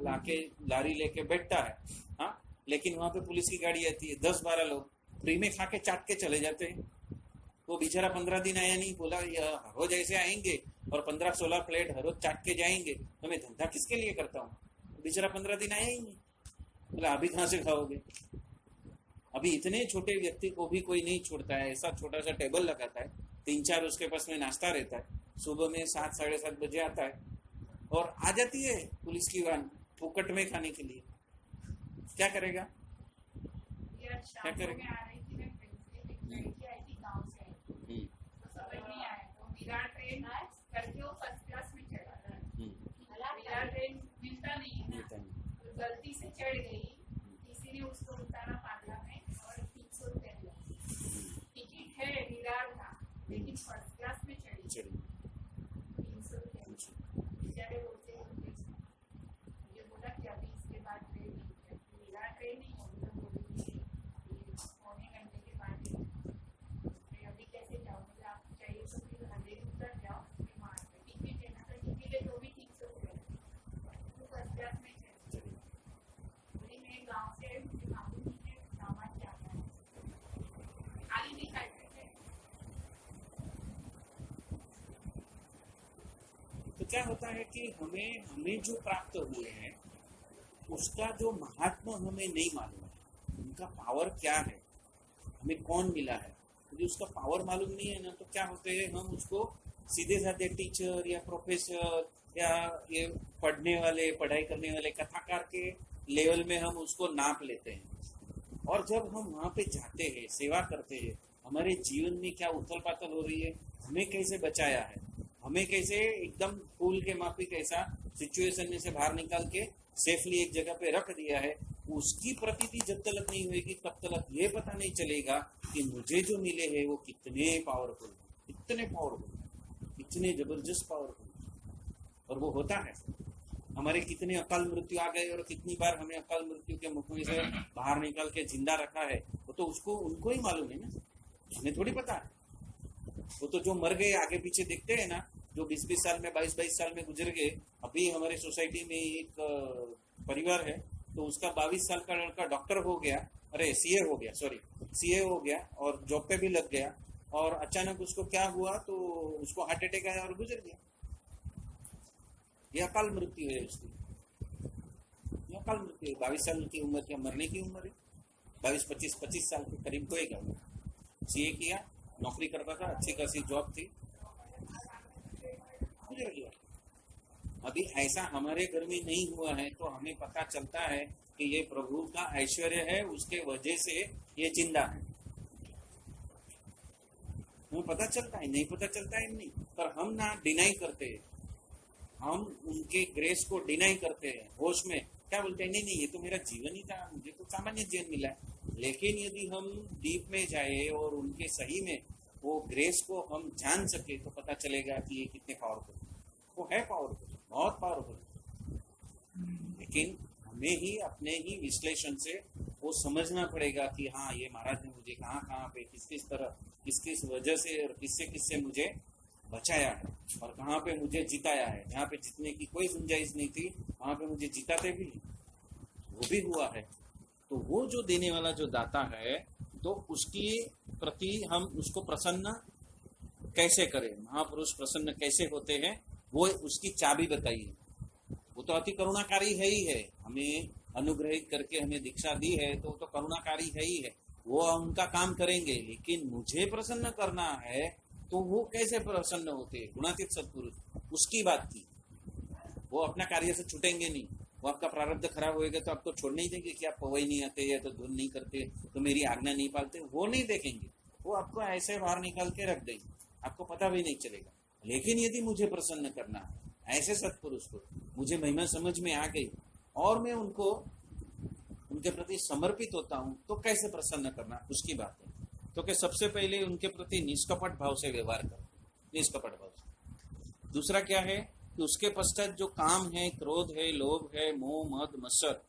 लाके लारी लेके बैठता है, हाँ, लेकिन वहां पे पुलिस की गाड़ी आती है, 10-12 लोग फ्री में खा के चाट के चले जाते हैं। वो बेचारा 15 दिन आया नहीं, बोला हर रोज ऐसे आएंगे और 15-16 प्लेट हर रोज चाट के जाएंगे, तो मैं धंधा किसके लिए करता हूँ? बेचारा 15 दिन आया ही नहीं, बोला अभी कहाँ से खाओगे? अभी इतने छोटे व्यक्ति को भी कोई नहीं छोड़ता है। ऐसा छोटा सा टेबल लगाता है, 3-4 उसके पास में नाश्ता रहता है, सुबह में 7-7:30 बजे आता है, और आ जाती है पुलिस की वाहन फुकट में खाने के लिए। क्या करेगा? नहीं है ना, मिलता नहीं। तो गलती से चढ़ गई, किसी ने उसको उतारा पागला में और 300 रुपया दिया। टिकट है विरार का, लेकिन फर्स्ट क्लास में चढ़ी, चलिए 300 रुपया। बेचारे बोलते हैं मुझे बोला कि अभी इसके बाद ट्रेन नहीं, विरार ट्रेन नहीं होगी, तो बोलेंगे पौने घंटे के बाद ट्रेन, अभी कैसे जाओ? बोले आपको चाहिए तो फिर हल्दी उतर जाओ, फिर वहाँ पे टिकट है ना, तो टिकट है तो भी 300 रुपया, तो फर्स्ट क्लास में चढ़ी। चलिए बोली मैं गाँव से, मुझे मालूम नहीं है सामान क्या है, खाली नहीं खाए थे। तो क्या होता है कि हमें जो प्राप्त हुए हैं उसका जो महात्मा हमें नहीं मालूम है, उनका पावर क्या है, हमें कौन मिला है। यदि उसका पावर मालूम नहीं है ना, तो क्या होते हैं, हम उसको सीधे साधे टीचर या प्रोफेसर या ये पढ़ने वाले, पढ़ाई करने वाले कथाकार के लेवल में हम उसको नाप लेते हैं। और जब हम वहाँ पे जाते हैं, सेवा करते हैं, हमारे जीवन में क्या उथल पाथल हो रही है, हमें कैसे बचाया है, हमें कैसे एकदम फूल के माफिक ऐसा सिचुएशन में से बाहर निकाल के सेफली एक जगह पे रख दिया है, उसकी प्रतीति जब तक नहीं होगी तब तक ये पता नहीं चलेगा कि मुझे जो मिले हैं वो कितने पावरफुल, इतने पावरफुल, इतने जबरदस्त पावरफुल। और वो होता है। हमारे कितने अकाल मृत्यु आ गए और कितनी बार हमें अकाल मृत्यु के मुख में से बाहर निकाल के जिंदा रखा है, वो तो उसको उनको ही मालूम है ना, हमें थोड़ी पता है। वो तो जो मर गए आगे पीछे देखते हैं ना, जो 20-20 साल में 22-22 साल में गुजर गए। अभी हमारे सोसाइटी में एक परिवार है, तो उसका 22 साल का लड़का डॉक्टर हो गया, अरे सीए हो गया, सॉरी सीए हो गया और जॉब पे भी लग गया, और अचानक उसको क्या हुआ तो उसको हार्ट अटैक आया और गुजर गया। ये अकाल मृत्यु है उसकी, ये अकाल मृत्यु है। 22 साल की उम्र, क्या मरने की उम्र है? 22-25 साल के करीब होएगा। सीए किया, नौकरी करता था, अच्छी खासी जॉब थी, गुजर गया। अभी ऐसा हमारे घर में नहीं हुआ है, तो हमें पता चलता है कि ये प्रभु का ऐश्वर्य है, उसके वजह से ये जिंदा है। हमें पता चलता है, नहीं पता चलता है नहीं, पर हम ना डिनाई करते हैं, हम उनके ग्रेस को डिनाई करते हैं। होश में क्या बोलते हैं, नहीं नहीं ये तो मेरा जीवन ही था, मुझे तो सामान्य जीवन मिला है। लेकिन यदि हम डीप में जाए और उनके सही में वो ग्रेस को हम जान सके, तो पता चलेगा कि ये कितने पावरफुल, वो है पावरफुल, बहुत पावरफुल। लेकिन हमें ही अपने ही विश्लेषण से वो समझना पड़ेगा कि हाँ, ये महाराज ने मुझे कहाँ कहाँ पे, किस किस तरह, किस किस वजह से और किससे किससे मुझे बचाया है, और कहाँ पे मुझे जिताया है। जहाँ पे जीतने की कोई गुंजाइश नहीं थी, वहां पे मुझे जिताते भी, वो भी हुआ है। तो वो जो देने वाला जो दाता है, तो उसकी प्रति हम उसको प्रसन्न कैसे करें, महापुरुष प्रसन्न कैसे होते हैं, वो उसकी चाबी बताइए। वो तो अति करुणाकारी है ही है, हमें अनुग्रहित करके हमें दीक्षा दी है, तो वो तो करुणाकारी है ही है, वो उनका काम करेंगे। लेकिन मुझे प्रसन्न करना है, तो वो कैसे प्रसन्न होते हैं? गुणातीत सत्पुरुष, उसकी बात थी। वो अपना कार्य से छूटेंगे नहीं, वो आपका प्रारब्ध खराब होएगा तो आपको छोड़ नहीं देंगे कि आप पवई नहीं आते या तो धुन नहीं करते, तो मेरी आज्ञा नहीं पालते, वो नहीं देखेंगे। वो आपको ऐसे बाहर निकाल के रख देंगे, आपको पता भी नहीं चलेगा। लेकिन यदि मुझे प्रसन्न करना है, ऐसे सत्पुरुष को मुझे महिमा समझ में आ गई और मैं उनको उनके प्रति समर्पित होता हूँ, तो कैसे प्रसन्न करना, उसकी बात है। तो कि सबसे पहले उनके प्रति निष्कपट भाव से व्यवहार करो, निष्कपट भाव से। दूसरा क्या है कि उसके पश्चात जो काम है, क्रोध है, लोभ है, मोह, मद, मत्सर,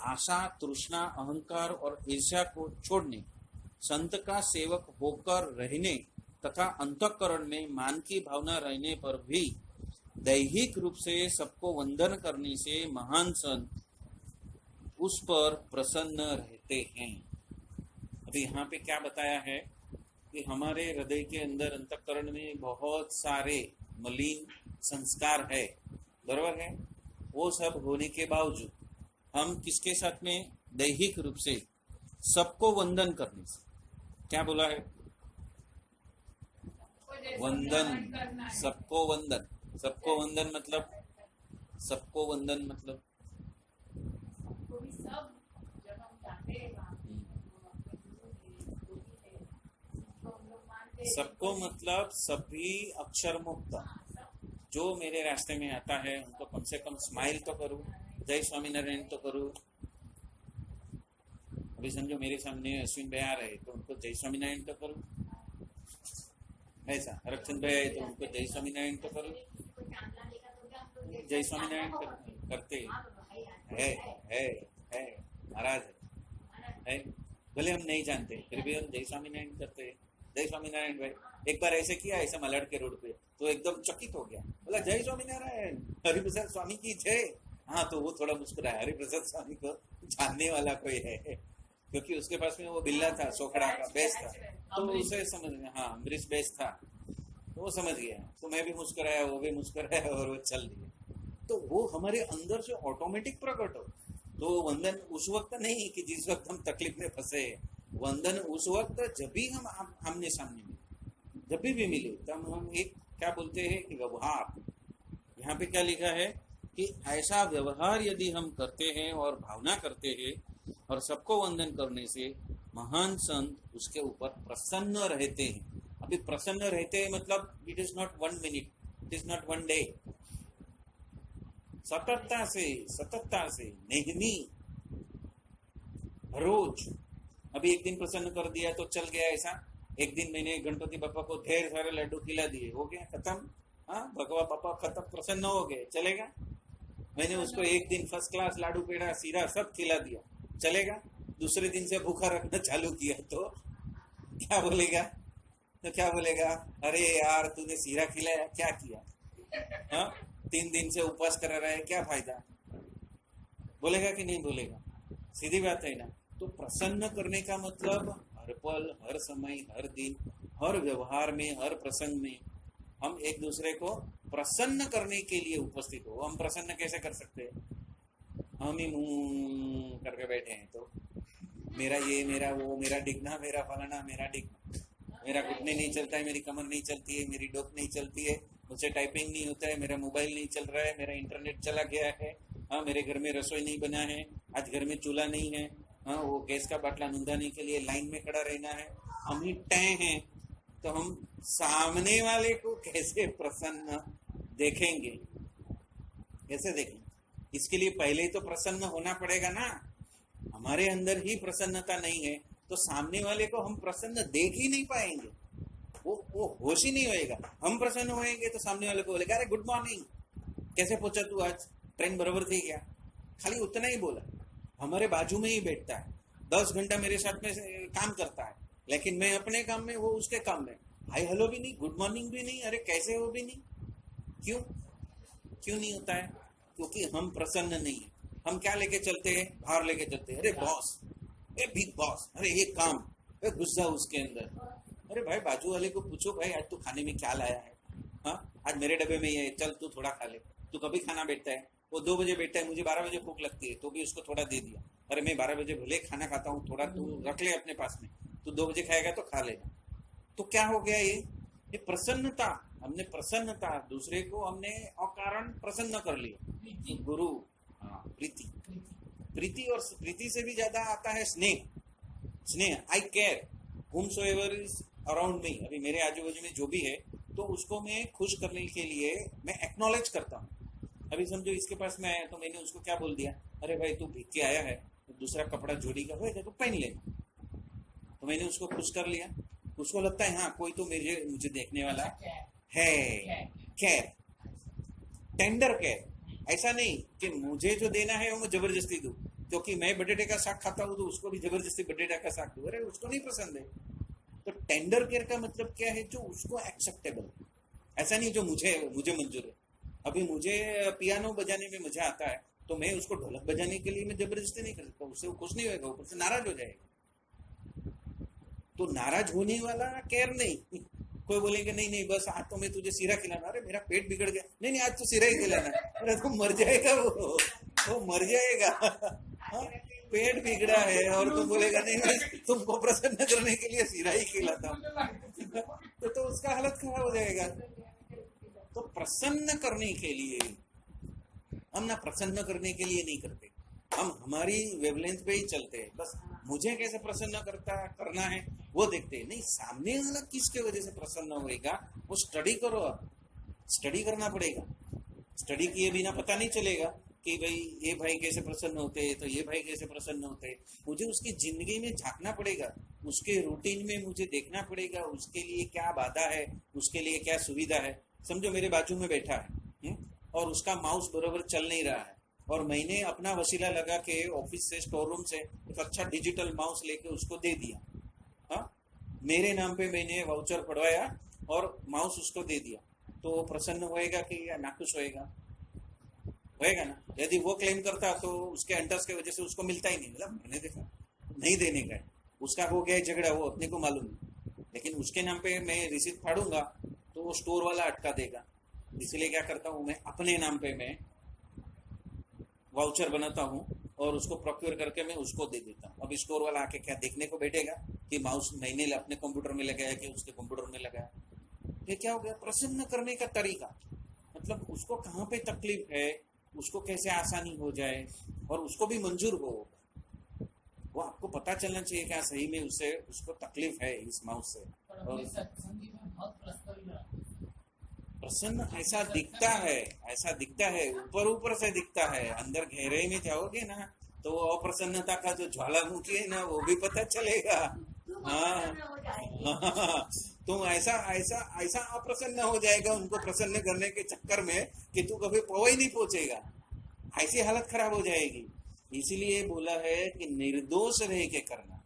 आशा, तृष्णा, अहंकार और ईर्ष्या को छोड़ने, संत का सेवक होकर रहने तथा अंतःकरण में मान की भावना रहने पर भी दैहिक रूप से सबको वंदन करने से महान संत उस पर प्रसन्न रहते हैं। अभी यहाँ पे क्या बताया है कि हमारे हृदय के अंदर अंतःकरण में बहुत सारे मलिन संस्कार है, बराबर है। वो सब होने के बावजूद हम किसके साथ में, दैहिक रूप से सबको वंदन करने से, क्या बोला है, वंदन, सबको वंदन। सबको वंदन मतलब, सबको वंदन मतलब सबको मतलब सभी अक्षर मुक्त जो मेरे रास्ते में आता है उनको कम से कम स्माइल तो करूं। जय स्वामीनारायण तो करूँ। अभी समझो मेरे सामने अश्विन भाई आ रहे तो उनको जय स्वामीनारायण तो करूँ, ऐसा हरचंद भाई आए तो उनको जय स्वामीनारायण तो करूँ। जय स्वामीनारायण करते है महाराज है, भले हम नहीं जानते फिर भी हम जय स्वामीनारायण करते हैं। जय स्वामीनारायण भाई, एक बार ऐसे किया, ऐसा मलाड के रोड पे तो एकदम चकित हो गया, बोला जय स्वामीनारायण, हरिप्रसाद स्वामी की जय। हाँ तो वो थोड़ा मुस्कुराया, हरिप्रसाद स्वामी को जानने वाला कोई है, क्योंकि उसके पास में वो बिल्ला था, सोखड़ा का बेस था, तो उसे समझ गया। हाँ अम्बरीश बेस था तो वो समझ गया, तो मैं भी मुस्कुराया, वो भी मुस्कुराया और वो चल दिया। तो वो हमारे अंदर से ऑटोमेटिक प्रकट हो। तो वंदन उस वक्त नहीं कि जिस वक्त हम तकलीफ में फंसे, वंदन उस वक्त जब भी हम आमने सामने मिले, जब भी मिले तब हम एक क्या बोलते हैं कि व्यवहार, यहाँ पे क्या लिखा है कि ऐसा व्यवहार यदि हम करते हैं और भावना करते हैं और सबको वंदन करने से महान संत उसके ऊपर प्रसन्न रहते हैं। अभी प्रसन्न रहते हैं मतलब it is not 1 minute, it is not 1 day, सततता से नेहमी रोज। अभी एक दिन प्रसन्न कर दिया तो चल गया ऐसा, एक दिन मैंने गणपति बापा को ढेर सारे लड्डू खिला दिए, हो गया खत्म। हाँ भगवा पापा खत्म, प्रसन्न हो गए, चलेगा। मैंने उसको एक दिन फर्स्ट क्लास लाडू पेड़ा सीरा सब खिला दिया, चलेगा। दूसरे दिन से भूखा रखना चालू किया तो क्या बोलेगा, तो क्या बोलेगा, अरे यार तूने सीरा खिलाया क्या किया, हाँ 3 दिन से उपवास करा रहा है क्या फायदा, बोलेगा कि नहीं बोलेगा, सीधी बात है ना। तो प्रसन्न करने का मतलब हर पल, हर समय, हर दिन, हर व्यवहार में, हर प्रसंग में हम एक दूसरे को प्रसन्न करने के लिए उपस्थित हो। हम प्रसन्न कैसे कर सकते हैं, हम ही मुंह करके बैठे हैं तो मेरा ये, मेरा वो, मेरा डिगना, मेरा फलाना, मेरा डिगना, मेरा घुटने नहीं चलता है, मेरी कमर नहीं चलती है, मेरी डोक नहीं चलती है, मुझसे टाइपिंग नहीं होता है, मेरा मोबाइल नहीं चल रहा है, मेरा इंटरनेट चला गया है, हाँ मेरे घर में रसोई नहीं बना है, आज घर में चूल्हा नहीं है, हाँ वो गैस का बाटला नुंदाने के लिए लाइन में खड़ा रहना है, हम ही टय हैं। तो हम सामने वाले को कैसे प्रसन्न देखेंगे, कैसे देखेंगे, इसके लिए पहले ही तो प्रसन्न होना पड़ेगा ना। हमारे अंदर ही प्रसन्नता नहीं है तो सामने वाले को हम प्रसन्न देख ही नहीं पाएंगे, वो होश ही नहीं होएगा। हम प्रसन्न होएंगे तो सामने वाले को बोलेगा अरे गुड मॉर्निंग, कैसे पहुंचा तू, आज ट्रेन बराबर थी क्या, खाली उतना ही बोला। हमारे बाजू में ही बैठता है, 10 घंटा मेरे साथ में काम करता है, लेकिन मैं अपने काम में, वो उसके काम में, हाय हेलो भी नहीं, गुड मॉर्निंग भी नहीं, अरे कैसे हो भी नहीं। क्यों नहीं होता है, क्योंकि हम प्रसन्न नहीं है। हम क्या लेके चलते हैं, बाहर लेके चलते हैं, अरे बॉस, ए बिग बॉस, अरे ये काम, अरे गुस्सा उसके अंदर। अरे भाई बाजू वाले को पूछो, भाई आज तू खाने में क्या लाया है, हाँ आज मेरे डब्बे में ये है, चल तू थोड़ा खा ले। तू कभी खाना बैठता है, वो 2 बजे बैठता है, मुझे 12 बजे भूख लगती है तो भी उसको थोड़ा दे दिया, अरे मैं 12 बजे भले खाना खाता हूँ, थोड़ा तू रख ले अपने पास में, तू 2 बजे खाएगा तो खा लेगा। तो क्या हो गया, ये प्रसन्नता, हमने प्रसन्नता, दूसरे को हमने अकारण प्रसन्न कर लिया। गुरु, हाँ प्रीति, और प्रीति से भी ज्यादा आता है स्नेह। I care whomsoever is around me. अभी मेरे आजू बाजू में जो भी है तो उसको मैं खुश करने के लिए मैं एक्नॉलेज करता हूँ। अभी समझो इसके पास में आया तो मैंने उसको क्या बोल दिया, अरे भाई तू भीग के आया है तो दूसरा कपड़ा जोड़ी का होगा तो पहन लेना, तो मैंने उसको खुश कर लिया। उसको लगता है हाँ कोई तो मुझे देखने वाला है। केयर, टेंडर केयर, ऐसा नहीं कि मुझे जो देना है वो मैं जबरदस्ती दूं, क्योंकि मैं बटेटे का साग खाता हूँ तो उसको भी जबरदस्ती बटेटा का साग दूं, अरे उसको नहीं पसंद है। तो टेंडर केयर का मतलब क्या है, जो उसको एक्सेप्टेबल, ऐसा नहीं जो मुझे मंजूर है। अभी मुझे पियानो बजाने में मजा आता है तो मैं उसको ढोलक बजाने के लिए मैं जबरदस्ती नहीं कर सकता, उससे वो खुश नहीं होगा, ऊपर से नाराज हो जाएगा। तो नाराज होने वाला केयर नहीं। कोई बोलेंगे नहीं बस आज तो मैं तुझे सीरा खिलाना, अरे मेरा पेट बिगड़ गया, नहीं आज तो सीरा ही खिलाना, अरे तो मर जाएगा, वो मर जाएगा। हाँ? पेट बिगड़ा है और तुम बोलेगा नहीं तुमको प्रसन्न करने के लिए सीरा ही खिलाता हूँ, तो उसका हालत खराब हो जाएगा। तो प्रसन्न करने के लिए हम ना, प्रसन्न करने के लिए नहीं करते, हम हमारी वेवलेंथ पे ही चलते हैं। बस मुझे कैसे प्रसन्न करना है वो देखते हैं, नहीं सामने वाला किसके वजह से प्रसन्न होएगा वो स्टडी करो। आप स्टडी करना पड़ेगा, स्टडी किए बिना पता नहीं चलेगा। कि भाई ये भाई कैसे प्रसन्न होते, तो ये भाई कैसे प्रसन्न होते। मुझे उसकी जिंदगी में झांकना पड़ेगा, उसके रूटीन में मुझे देखना पड़ेगा, उसके लिए क्या बाधा है, उसके लिए क्या सुविधा है। समझो मेरे बाजू में बैठा है और उसका माउस बराबर चल नहीं रहा है, और मैंने अपना वसीला लगा के ऑफिस से, स्टोर रूम से एक अच्छा डिजिटल माउस लेके उसको दे दिया। हाँ, मेरे नाम पे मैंने वाउचर पढ़वाया और माउस उसको दे दिया, तो वो प्रसन्न होएगा कि या नाखुश होएगा? होएगा ना। यदि वो क्लेम करता तो उसके अंटर्स की वजह से उसको मिलता ही नहीं, मतलब मैंने देखा नहीं देने का है, उसका हो गया झगड़ा, वो अपने को मालूम है। लेकिन उसके नाम पे मैं रिसीट फाड़ूंगा तो वो स्टोर वाला अटका देगा। इसलिए क्या करता हूँ मैं, अपने नाम पे मैं वाउचर बनाता हूँ और उसको प्रोक्योर करके मैं उसको दे देता हूँ। अभी स्टोर वाला आके क्या देखने को बैठेगा कि माउस मैंने अपने कंप्यूटर में लगाया कि उसके कंप्यूटर में लगाया। ये क्या हो गया, प्रसन्न करने का तरीका। मतलब उसको कहाँ पे तकलीफ है, उसको कैसे आसानी हो जाए और उसको भी मंजूर हो, वो आपको पता चलना चाहिए क्या सही में उसे उसको तकलीफ है इस माउस से। और प्रसन्न ऐसा दिखता है, ऐसा दिखता है, ऊपर ऊपर से दिखता है, अंदर गहरे में जाओगे ना तो अप्रसन्नता का जो ज्वालामुखी है ना वो भी पता चलेगा। हाँ, तो ऐसा ऐसा ऐसा अप्रसन्न हो जाएगा उनको प्रसन्न करने के चक्कर में कि तू कभी पवा ही नहीं पहुंचेगा, ऐसी हालत खराब हो जाएगी। इसीलिए बोला है कि निर्दोष रह के करना,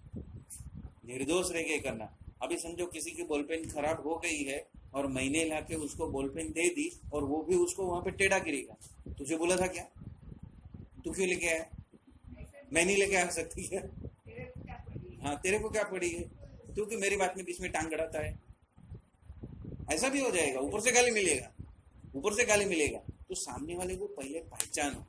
निर्दोष रह के करना। अभी समझो किसी की बॉलपेन खराब हो गई है और मैंने लाके उसको बॉलपेन दे दी और वो भी उसको वहां पे टेढ़ा गिरेगा, तुझे बोला था क्या, तू क्यों लेके आया, मैं नहीं लेके आ सकती क्या? हाँ, तेरे को क्या पड़ी है, तू कि मेरी बात में बीच में टांग अड़ाता है। ऐसा भी हो जाएगा, ऊपर से गाली मिलेगा, ऊपर से गाली मिलेगा। तो सामने वाले को पहले पहचानो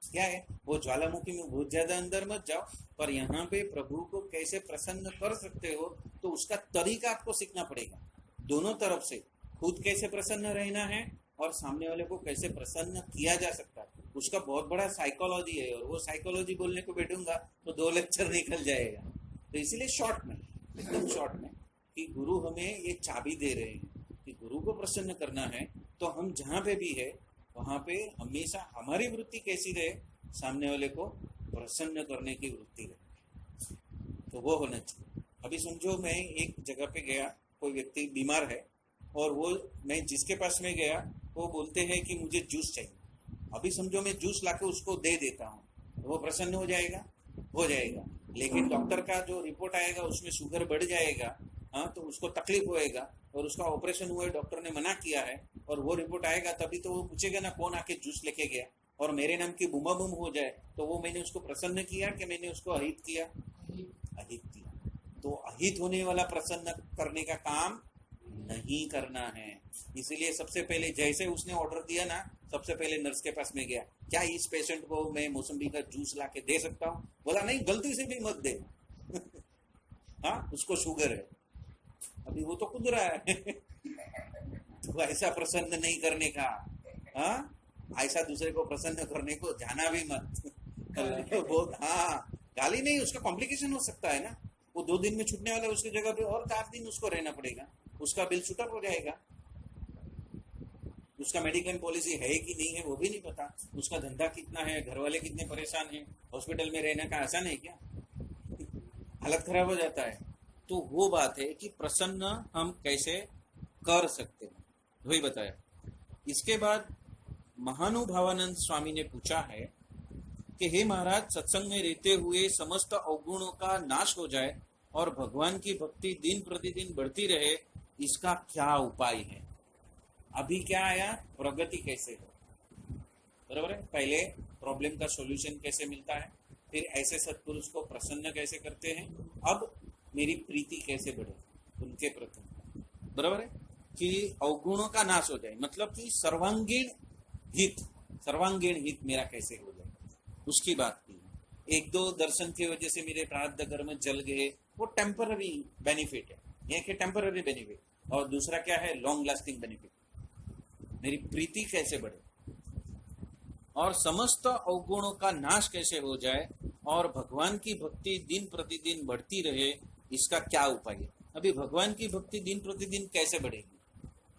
क्या है, वो ज्वालामुखी में बहुत ज्यादा अंदर मत जाओ, पर यहाँ पे प्रभु को कैसे प्रसन्न कर सकते हो तो उसका तरीका आपको सीखना पड़ेगा। दोनों तरफ से खुद कैसे प्रसन्न रहना है और सामने वाले को कैसे प्रसन्न किया जा सकता है, उसका बहुत बड़ा साइकोलॉजी है। और वो साइकोलॉजी बोलने को बैठूंगा तो 2 लेक्चर निकल जाएगा। तो इसीलिए शॉर्ट में, एकदम शॉर्ट में, कि गुरु हमें ये चाबी दे रहे हैं कि गुरु को प्रसन्न करना है तो हम जहाँ पे भी है वहां पे हमेशा हमारी वृत्ति कैसी रहे, सामने वाले को प्रसन्न करने की वृत्ति रहे, तो वो होना चाहिए। अभी समझो मैं एक जगह पे गया, कोई व्यक्ति बीमार है और वो, मैं जिसके पास में गया वो बोलते हैं कि मुझे जूस चाहिए। अभी समझो मैं जूस लाके उसको दे देता हूँ, तो वो प्रसन्न हो जाएगा, हो जाएगा। लेकिन डॉक्टर का जो रिपोर्ट आएगा उसमें शुगर बढ़ जाएगा, हाँ, तो उसको तकलीफ होएगा और उसका ऑपरेशन हुआ है, डॉक्टर ने मना किया है, और वो रिपोर्ट आएगा तभी तो वो पूछेगा ना कौन आके जूस लेके गया, और मेरे नाम की बुमा बुम हो जाए तो वो मैंने उसको प्रसन्न किया कि मैंने उसको अहित किया, अहित किया। तो अहित होने वाला प्रसन्न करने का काम नहीं करना है। इसीलिए सबसे पहले जैसे उसने ऑर्डर दिया ना, सबसे पहले नर्स के पास में गया, क्या इस पेशेंट को मैं मौसम्बी का जूस ला के दे सकता हूँ? बोला नहीं, गलती से भी मत दे। हाँ, उसको शुगर है, अभी वो तो खुद रहा है। तो ऐसा प्रसन्न नहीं करने का, हाँ, ऐसा दूसरे को प्रसन्न करने को जाना भी मत। बहुत, हाँ, गाली नहीं, उसका कॉम्प्लिकेशन हो सकता है ना, वो 2 दिन में छूटने वाला है, उसकी जगह पे और 4 दिन उसको रहना पड़ेगा, उसका बिल छूटा हो जाएगा, उसका मेडिक्लेम पॉलिसी है कि नहीं है वो भी नहीं पता, उसका धंधा कितना है, घर वाले कितने परेशान हैं, हॉस्पिटल में रहने का आसान है क्या? हालत खराब हो जाता है। तो वो बात है कि प्रसन्न हम कैसे कर सकते हैं, वही बताया। इसके बाद महानुभावानंद स्वामी ने पूछा है कि हे महाराज, सत्संग में रहते हुए समस्त अवगुणों का नाश हो जाए और भगवान की भक्ति दिन प्रतिदिन बढ़ती रहे, इसका क्या उपाय है? अभी क्या आया, प्रगति कैसे हो, बराबर है। पहले प्रॉब्लम का सॉल्यूशन कैसे मिलता है, फिर ऐसे सत्पुरुष को प्रसन्न कैसे करते हैं, अब मेरी प्रीति कैसे बढ़े उनके प्रति, बराबर है। कि अवगुणों का नाश हो जाए, मतलब कि सर्वांगीण हित मेरा कैसे हो जाए, उसकी बात की। 1-2 दर्शन की वजह से मेरे प्रारब्ध कर्म जल गए, वो टेम्पररी बेनिफिट है, एक है टेम्पररी बेनिफिट, और दूसरा क्या है, लॉन्ग लास्टिंग बेनिफिट। मेरी प्रीति कैसे बढ़े और समस्त अवगुणों का नाश कैसे हो जाए और भगवान की भक्ति दिन प्रतिदिन बढ़ती रहे, इसका क्या उपाय है। अभी भगवान की भक्ति दिन प्रतिदिन कैसे बढ़ेगी?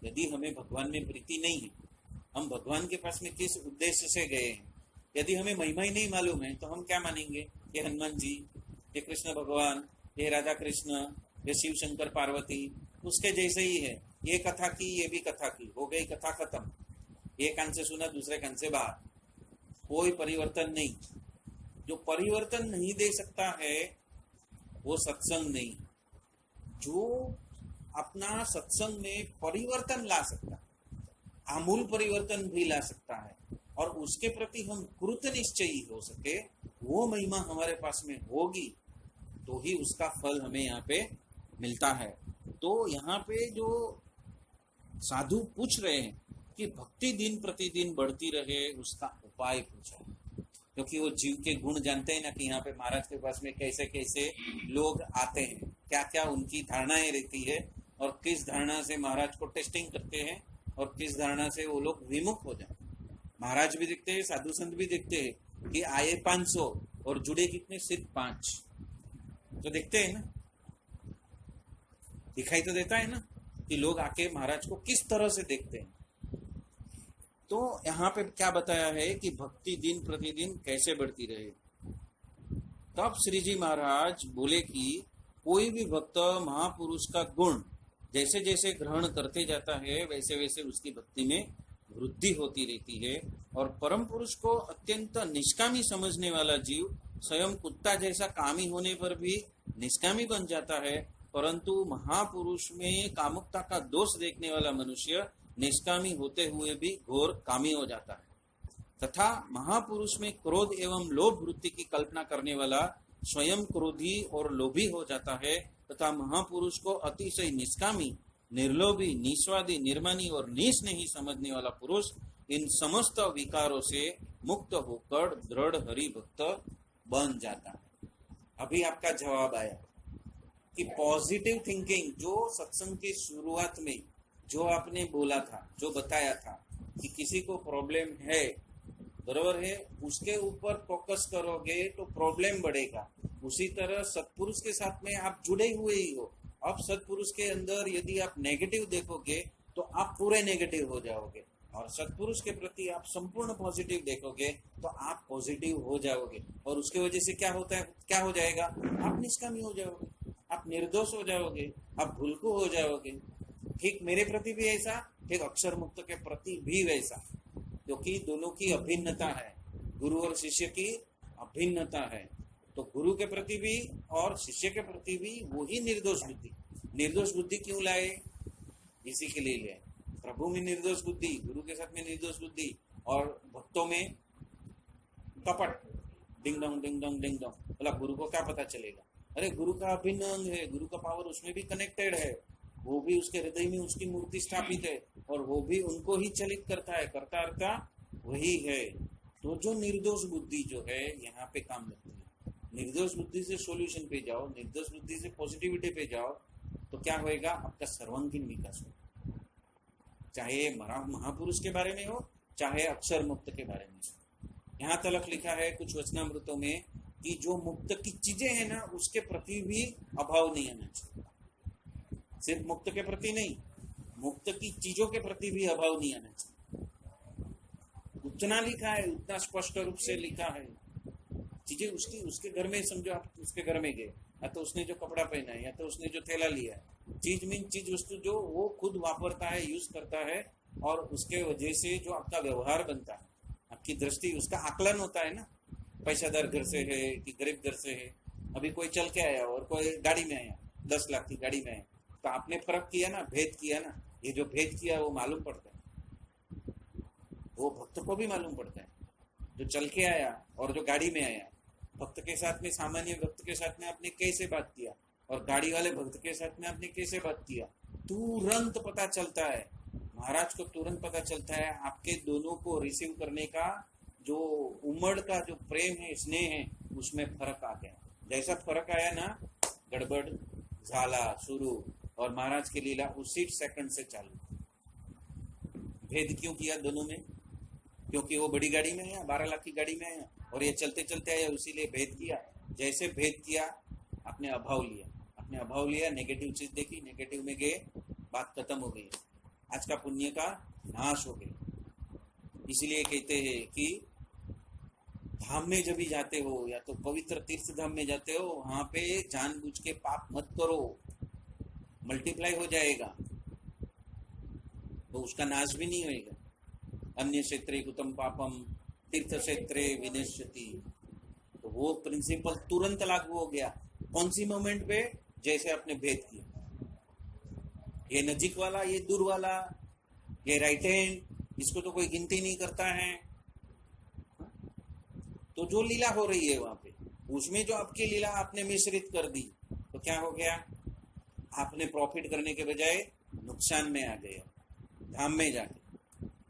यदि हमें भगवान में प्रीति नहीं है, हम भगवान के पास में किस उद्देश्य से गए हैं, यदि हमें महिमा ही नहीं मालूम है तो हम क्या मानेंगे? ये हनुमान जी, ये कृष्ण भगवान, ये राधा कृष्ण, ये शिव शंकर पार्वती उसके जैसे ही है। ये कथा की, ये भी कथा की, हो गई कथा खत्म। एक कान से सुना, दूसरे कान से बाहर, कोई परिवर्तन नहीं। जो परिवर्तन नहीं दे सकता है वो सत्संग नहीं। जो अपना सत्संग में परिवर्तन ला सकता, आमूल परिवर्तन भी ला सकता है और उसके प्रति हम कृत निश्चयी हो सके, वो महिमा हमारे पास में होगी तो ही उसका फल हमें यहाँ पे मिलता है। तो यहाँ पे जो साधु पूछ रहे हैं कि भक्ति दिन प्रतिदिन बढ़ती रहे, उसका उपाय पूछा, क्योंकि वो जीव के गुण जानते हैं ना कि यहाँ पे महाराज के पास में कैसे कैसे लोग आते हैं, क्या क्या उनकी धारणाएं रहती है और किस धारणा से महाराज को टेस्टिंग करते हैं और किस धारणा से वो लोग विमुख हो जाए। महाराज भी देखते हैं, साधु संत भी देखते हैं कि आए 500 और जुड़े कितने? सिर्फ 5। तो देखते हैं ना, दिखाई तो देता है ना कि लोग आके महाराज को किस तरह से देखते हैं। तो यहाँ पे क्या बताया है कि भक्ति दिन प्रतिदिन कैसे बढ़ती रहे। तब श्री जी महाराज बोले कि कोई भी भक्त महापुरुष का गुण जैसे जैसे ग्रहण करते जाता है वैसे वैसे उसकी भक्ति में वृद्धि होती रहती है और परम पुरुष को अत्यंत निष्कामी समझने वाला जीव स्वयं कुत्ता जैसा कामी होने पर भी निष्कामी बन जाता है, परंतु महापुरुष में कामुकता का दोष देखने वाला मनुष्य निष्कामी होते हुए भी घोर कामी हो जाता है। तथा महापुरुष में क्रोध एवं लोभ वृत्ति की कल्पना करने वाला स्वयं क्रोधी और लोभी हो जाता है तथा महापुरुष को अतिशय निष्कामी, निर्लोभी, निस्वादी, निर्मानी और नीच नहीं समझने वाला पुरुष इन समस्त विकारों से मुक्त होकर दृढ़ हरि भक्त बन जाता है। अभी आपका जवाब आया कि पॉजिटिव थिंकिंग, जो सत्संग की शुरुआत में जो आपने बोला था, जो बताया था कि किसी को प्रॉब्लम है, बरोबर है, उसके ऊपर फोकस करोगे तो प्रॉब्लम बढ़ेगा। उसी तरह सत्पुरुष के साथ में आप जुड़े हुए ही हो। अब सत्पुरुष के अंदर यदि आप नेगेटिव देखोगे तो आप पूरे नेगेटिव हो जाओगे और सत्पुरुष के प्रति आप संपूर्ण पॉजिटिव देखोगे तो आप पॉजिटिव हो जाओगे और उसके वजह से क्या होता है, क्या हो जाएगा? आप निष्कामी हो जाओगे, आप निर्दोष हो जाओगे, आप भूलकू हो जाओगे। ठीक मेरे प्रति भी ऐसा, ठीक अक्षर मुक्त के प्रति भी वैसा, क्योंकि दोनों की अभिन्नता है, गुरु और शिष्य की अभिन्नता है। तो गुरु के प्रति भी और शिष्य के प्रति भी वही निर्दोष बुद्धि। निर्दोष बुद्धि क्यों लाए? इसी के लिए लाए। प्रभु में निर्दोष बुद्धि, गुरु के साथ में निर्दोष बुद्धि और भक्तों में कपट, ding dong ding dong ding dong. बोला गुरु को क्या पता चलेगा? अरे गुरु का अभिन्न अंग है, गुरु का पावर उसमें भी कनेक्टेड है, वो भी उसके हृदय में उसकी मूर्ति स्थापित है और वो भी उनको ही चलित करता है, करता वही है। तो जो निर्दोष बुद्धि जो है यहाँ पे काम लगती है। निर्दोष बुद्धि से सॉल्यूशन पे जाओ, निर्दोष बुद्धि से पॉजिटिविटी पे जाओ तो क्या होएगा? आपका सर्वांगीण विकास हो, चाहे महापुरुष के बारे में हो चाहे अक्षर मुक्त के बारे में। यहाँ तलक लिखा है कुछ वचनामृतों में कि जो मुक्त की चीजें हैं ना उसके प्रति भी अभाव नहीं आना चाहिए। सिर्फ मुक्त के प्रति नहीं, मुक्त की चीजों के प्रति भी अभाव नहीं आना चाहिए। उतना लिखा है, उतना स्पष्ट रूप से लिखा है। चीजें उसके घर में, समझो आप उसके घर में गए, या तो उसने जो कपड़ा पहना है या तो उसने जो थैला लिया है, चीज मीन चीज वस्तु जो वो खुद वापरता है, यूज करता है और उसके वजह से जो आपका व्यवहार बनता है, आपकी दृष्टि, उसका आकलन होता है ना, पैसादार घर से है कि गरीब घर से है। अभी कोई चल के आया और कोई गाड़ी में आया, 10 लाख की गाड़ी में आया, तो आपने फर्क किया ना, भेद किया ना। ये जो भेद किया वो मालूम पड़ता है, वो भक्त को भी मालूम पड़ता है। जो चल के आया और जो गाड़ी में आया, भक्त के साथ में, सामान्य भक्त के साथ में आपने कैसे बात किया और गाड़ी वाले भक्त के साथ में आपने कैसे बात किया, तुरंत पता चलता है। महाराज को तुरंत पता चलता है आपके दोनों को रिसीव करने का जो उमड़ का जो प्रेम है, स्नेह है, उसमें फर्क आ गया। जैसा फर्क आया ना, गड़बड़ झाला शुरू और महाराज की लीला उसी सेकंड से चालू। भेद क्यों किया दोनों में? क्योंकि वो बड़ी गाड़ी में आया, 12 लाख की गाड़ी में आया और ये चलते चलते आया, इसीलिए भेद किया। जैसे भेद किया आपने अभाव लिया, आपने अभाव लिया, नेगेटिव चीज देखी, नेगेटिव में गए, बात खत्म हो गई, आज का पुण्य का नाश हो गया। इसलिए कहते हैं कि धाम में जब भी जाते हो या तो पवित्र तीर्थ धाम में जाते हो, वहां पे जानबूझ के पाप मत करो, मल्टीप्लाई हो जाएगा, तो उसका नाश भी नहीं होएगा। अन्य क्षेत्रे कुतम पापम तीर्थ क्षेत्रे विनश्यति, तो वो प्रिंसिपल तुरंत लागू हो गया। कौन सी मोमेंट पे? जैसे आपने भेद किया, ये नजीक वाला, ये दूर वाला, ये राइट हैंड, इसको तो कोई गिनती नहीं करता है। तो जो लीला हो रही है वहां पे, उसमें जो आपकी लीला आपने मिश्रित कर दी, तो क्या हो गया? आपने प्रॉफिट करने के बजाय नुकसान में आ गए धाम में जाके।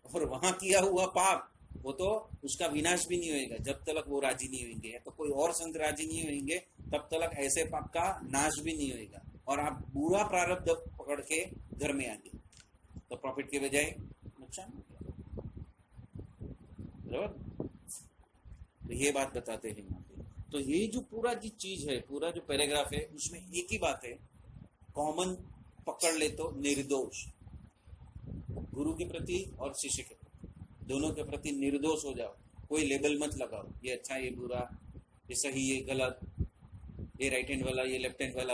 और वहां किया हुआ पाप, वो तो उसका विनाश भी नहीं होएगा जब तक वो राजी नहीं होंगे, तो कोई और संत राजी नहीं होंगे तब तक ऐसे पाप का नाश भी नहीं होएगा, और आप बुरा प्रारब्ध पकड़ के घर में आ गए, तो प्रॉफिट के बजाय नुकसान हो गया। बराबर? तो ये बात बताते हैं यहाँ पे। तो ये जो पूरा जो चीज है, पूरा जो पैराग्राफ है, उसमें एक ही बात है, कॉमन पकड़ ले तो निर्दोष, गुरु के प्रति और शिष्य के प्रति, दोनों के प्रति निर्दोष हो जाओ, कोई लेबल मत लगाओ, ये अच्छा ये बुरा, ये सही ये गलत, ये राइट हैंड वाला ये लेफ्ट हैंड वाला,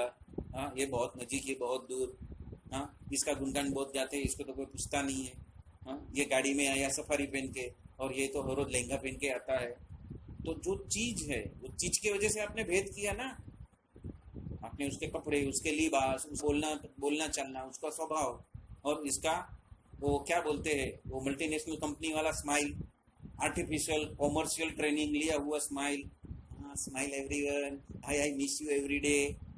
हाँ ये बहुत नजीक ये बहुत दूर, हाँ इसका गुणगान बहुत जाते हैं, इसको तो कोई पूछता नहीं है, हाँ ये गाड़ी में आया सफारी पहन के, और ये तो हर रोज लहंगा पहन के आता है। तो जो चीज है, वो चीज की वजह से आपने भेद किया ना, आपने उसके कपड़े, उसके लिबास, बोलना चलना, उसका स्वभाव, और इसका वो क्या बोलते हैं, वो मल्टीनेशनल कंपनी वाला स्माइल, आर्टिफिशियल कॉमर्शियल ट्रेनिंग लिया हुआ smile, smile everyone, I miss you every day.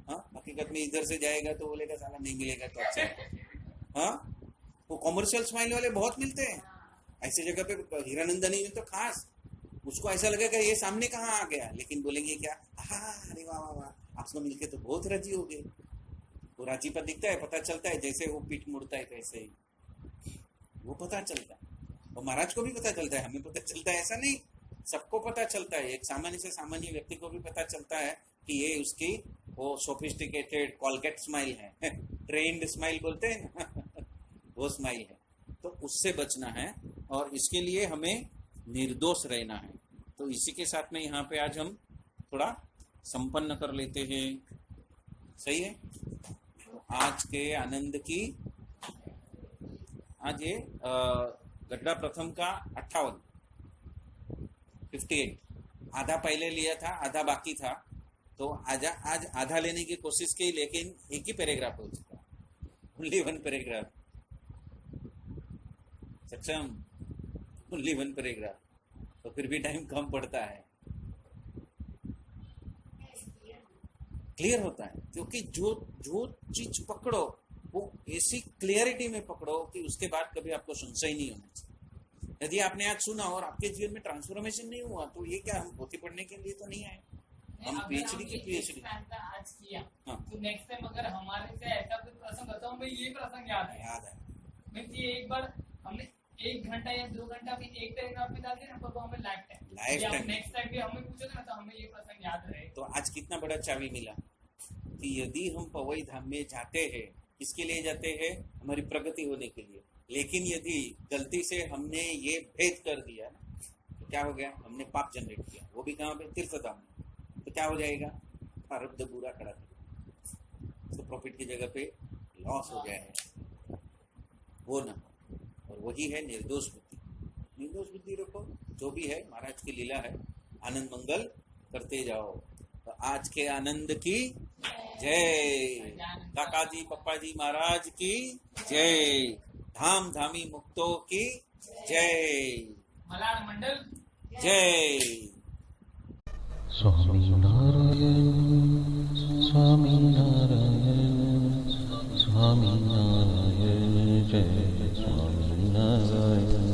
हकीकत में इधर से जाएगा तो बोलेगा साला नहीं मिलेगा तो अच्छा है। हाँ, वो कॉमर्शियल स्माइल वाले बहुत मिलते हैं ऐसी जगह पे। हीरानंदनी ने तो खास, उसको ऐसा लगेगा ये सामने कहाँ आ गया, लेकिन बोलेंगे क्या, अरे वाह वाह वाह, आपको मिलके तो बहुत राजी हो गए। वो राजी पर दिखता है, पता चलता है जैसे वो पीठ मुड़ता है कैसे ही वो पता चलता है। और महाराज को भी पता चलता है, हमें पता चलता है ऐसा नहीं, सबको पता चलता है। एक सामान्य से सामान्य व्यक्ति को भी पता चलता है कि ये उसकी वो सोफिस्टिकेटेड कॉलगेट स्माइल है, ट्रेंड स्माइल बोलते हैं ना वो स्माइल है। तो उससे बचना है, और इसके लिए हमें निर्दोष रहना है। तो इसी के साथ में यहाँ पे आज हम थोड़ा संपन्न कर लेते हैं। सही है? तो आज के आनंद की, आज ये गड्ढा प्रथम का 58 आधा पहले लिया था, आधा बाकी था, तो आज आधा लेने की कोशिश की, लेकिन एक ही पैराग्राफ हो चुका, ओनली वन पैराग्राफ। सक्षम, ओनली वन पैराग्राफ, तो फिर भी टाइम कम पड़ता है। क्लियर होता है, क्योंकि जो चीज पकड़ो वो ऐसी क्लियरिटी में पकड़ो कि उसके बाद कभी आपको संशय नहीं होना चाहिए। यदि आपने आज सुना और आपके जीवन में ट्रांसफॉर्मेशन नहीं हुआ, तो ये क्या, हम पोथी पढ़ने के लिए तो नहीं आए, हम पीएचडी के पीएचडी आज किया। हाँ। तो नेक्स्ट टाइम अगर हमारे से ऐसा कोई प्रसंग होता है, हमें ये प्रसंग याद है। मीन्स ये एक बार हमने 1 घंटा या 2 घंटा भी एक पैराग्राफ में डाल दिया ना, तो हमें लाइफ टाइम नेक्स्ट टाइम भी हमें पूछोगे ना, तो हमें ये प्रसंग याद रहे। तो आज कितना बड़ा चाबी मिला कि यदि हम पवई धाम में जाते हैं, किसके लिए जाते हैं? हमारी प्रगति होने के लिए। लेकिन यदि गलती से हमने ये भेद कर दिया ना, तो क्या हो गया? हमने पाप जनरेट किया, वो भी कहाँ पे? तीर्थ धाम में। तो क्या हो जाएगा? प्रारब्ध बुरा खड़ा कर, तो प्रॉफिट की जगह पे लॉस हो जाएगा, वो ना हो। और वही है निर्दोष बुद्धि। निर्दोष बुद्धि रखो, जो भी है महाराज की लीला है, आनंद मंगल करते जाओ। तो आज के आनंद की जय, काका जी पप्पा जी महाराज की जय, धाम धामी मुक्तों की जय, मलाड मंडल जय। स्वामी नारायण स्वामी नारायण स्वामी नारायण जय स्वामी नारायण।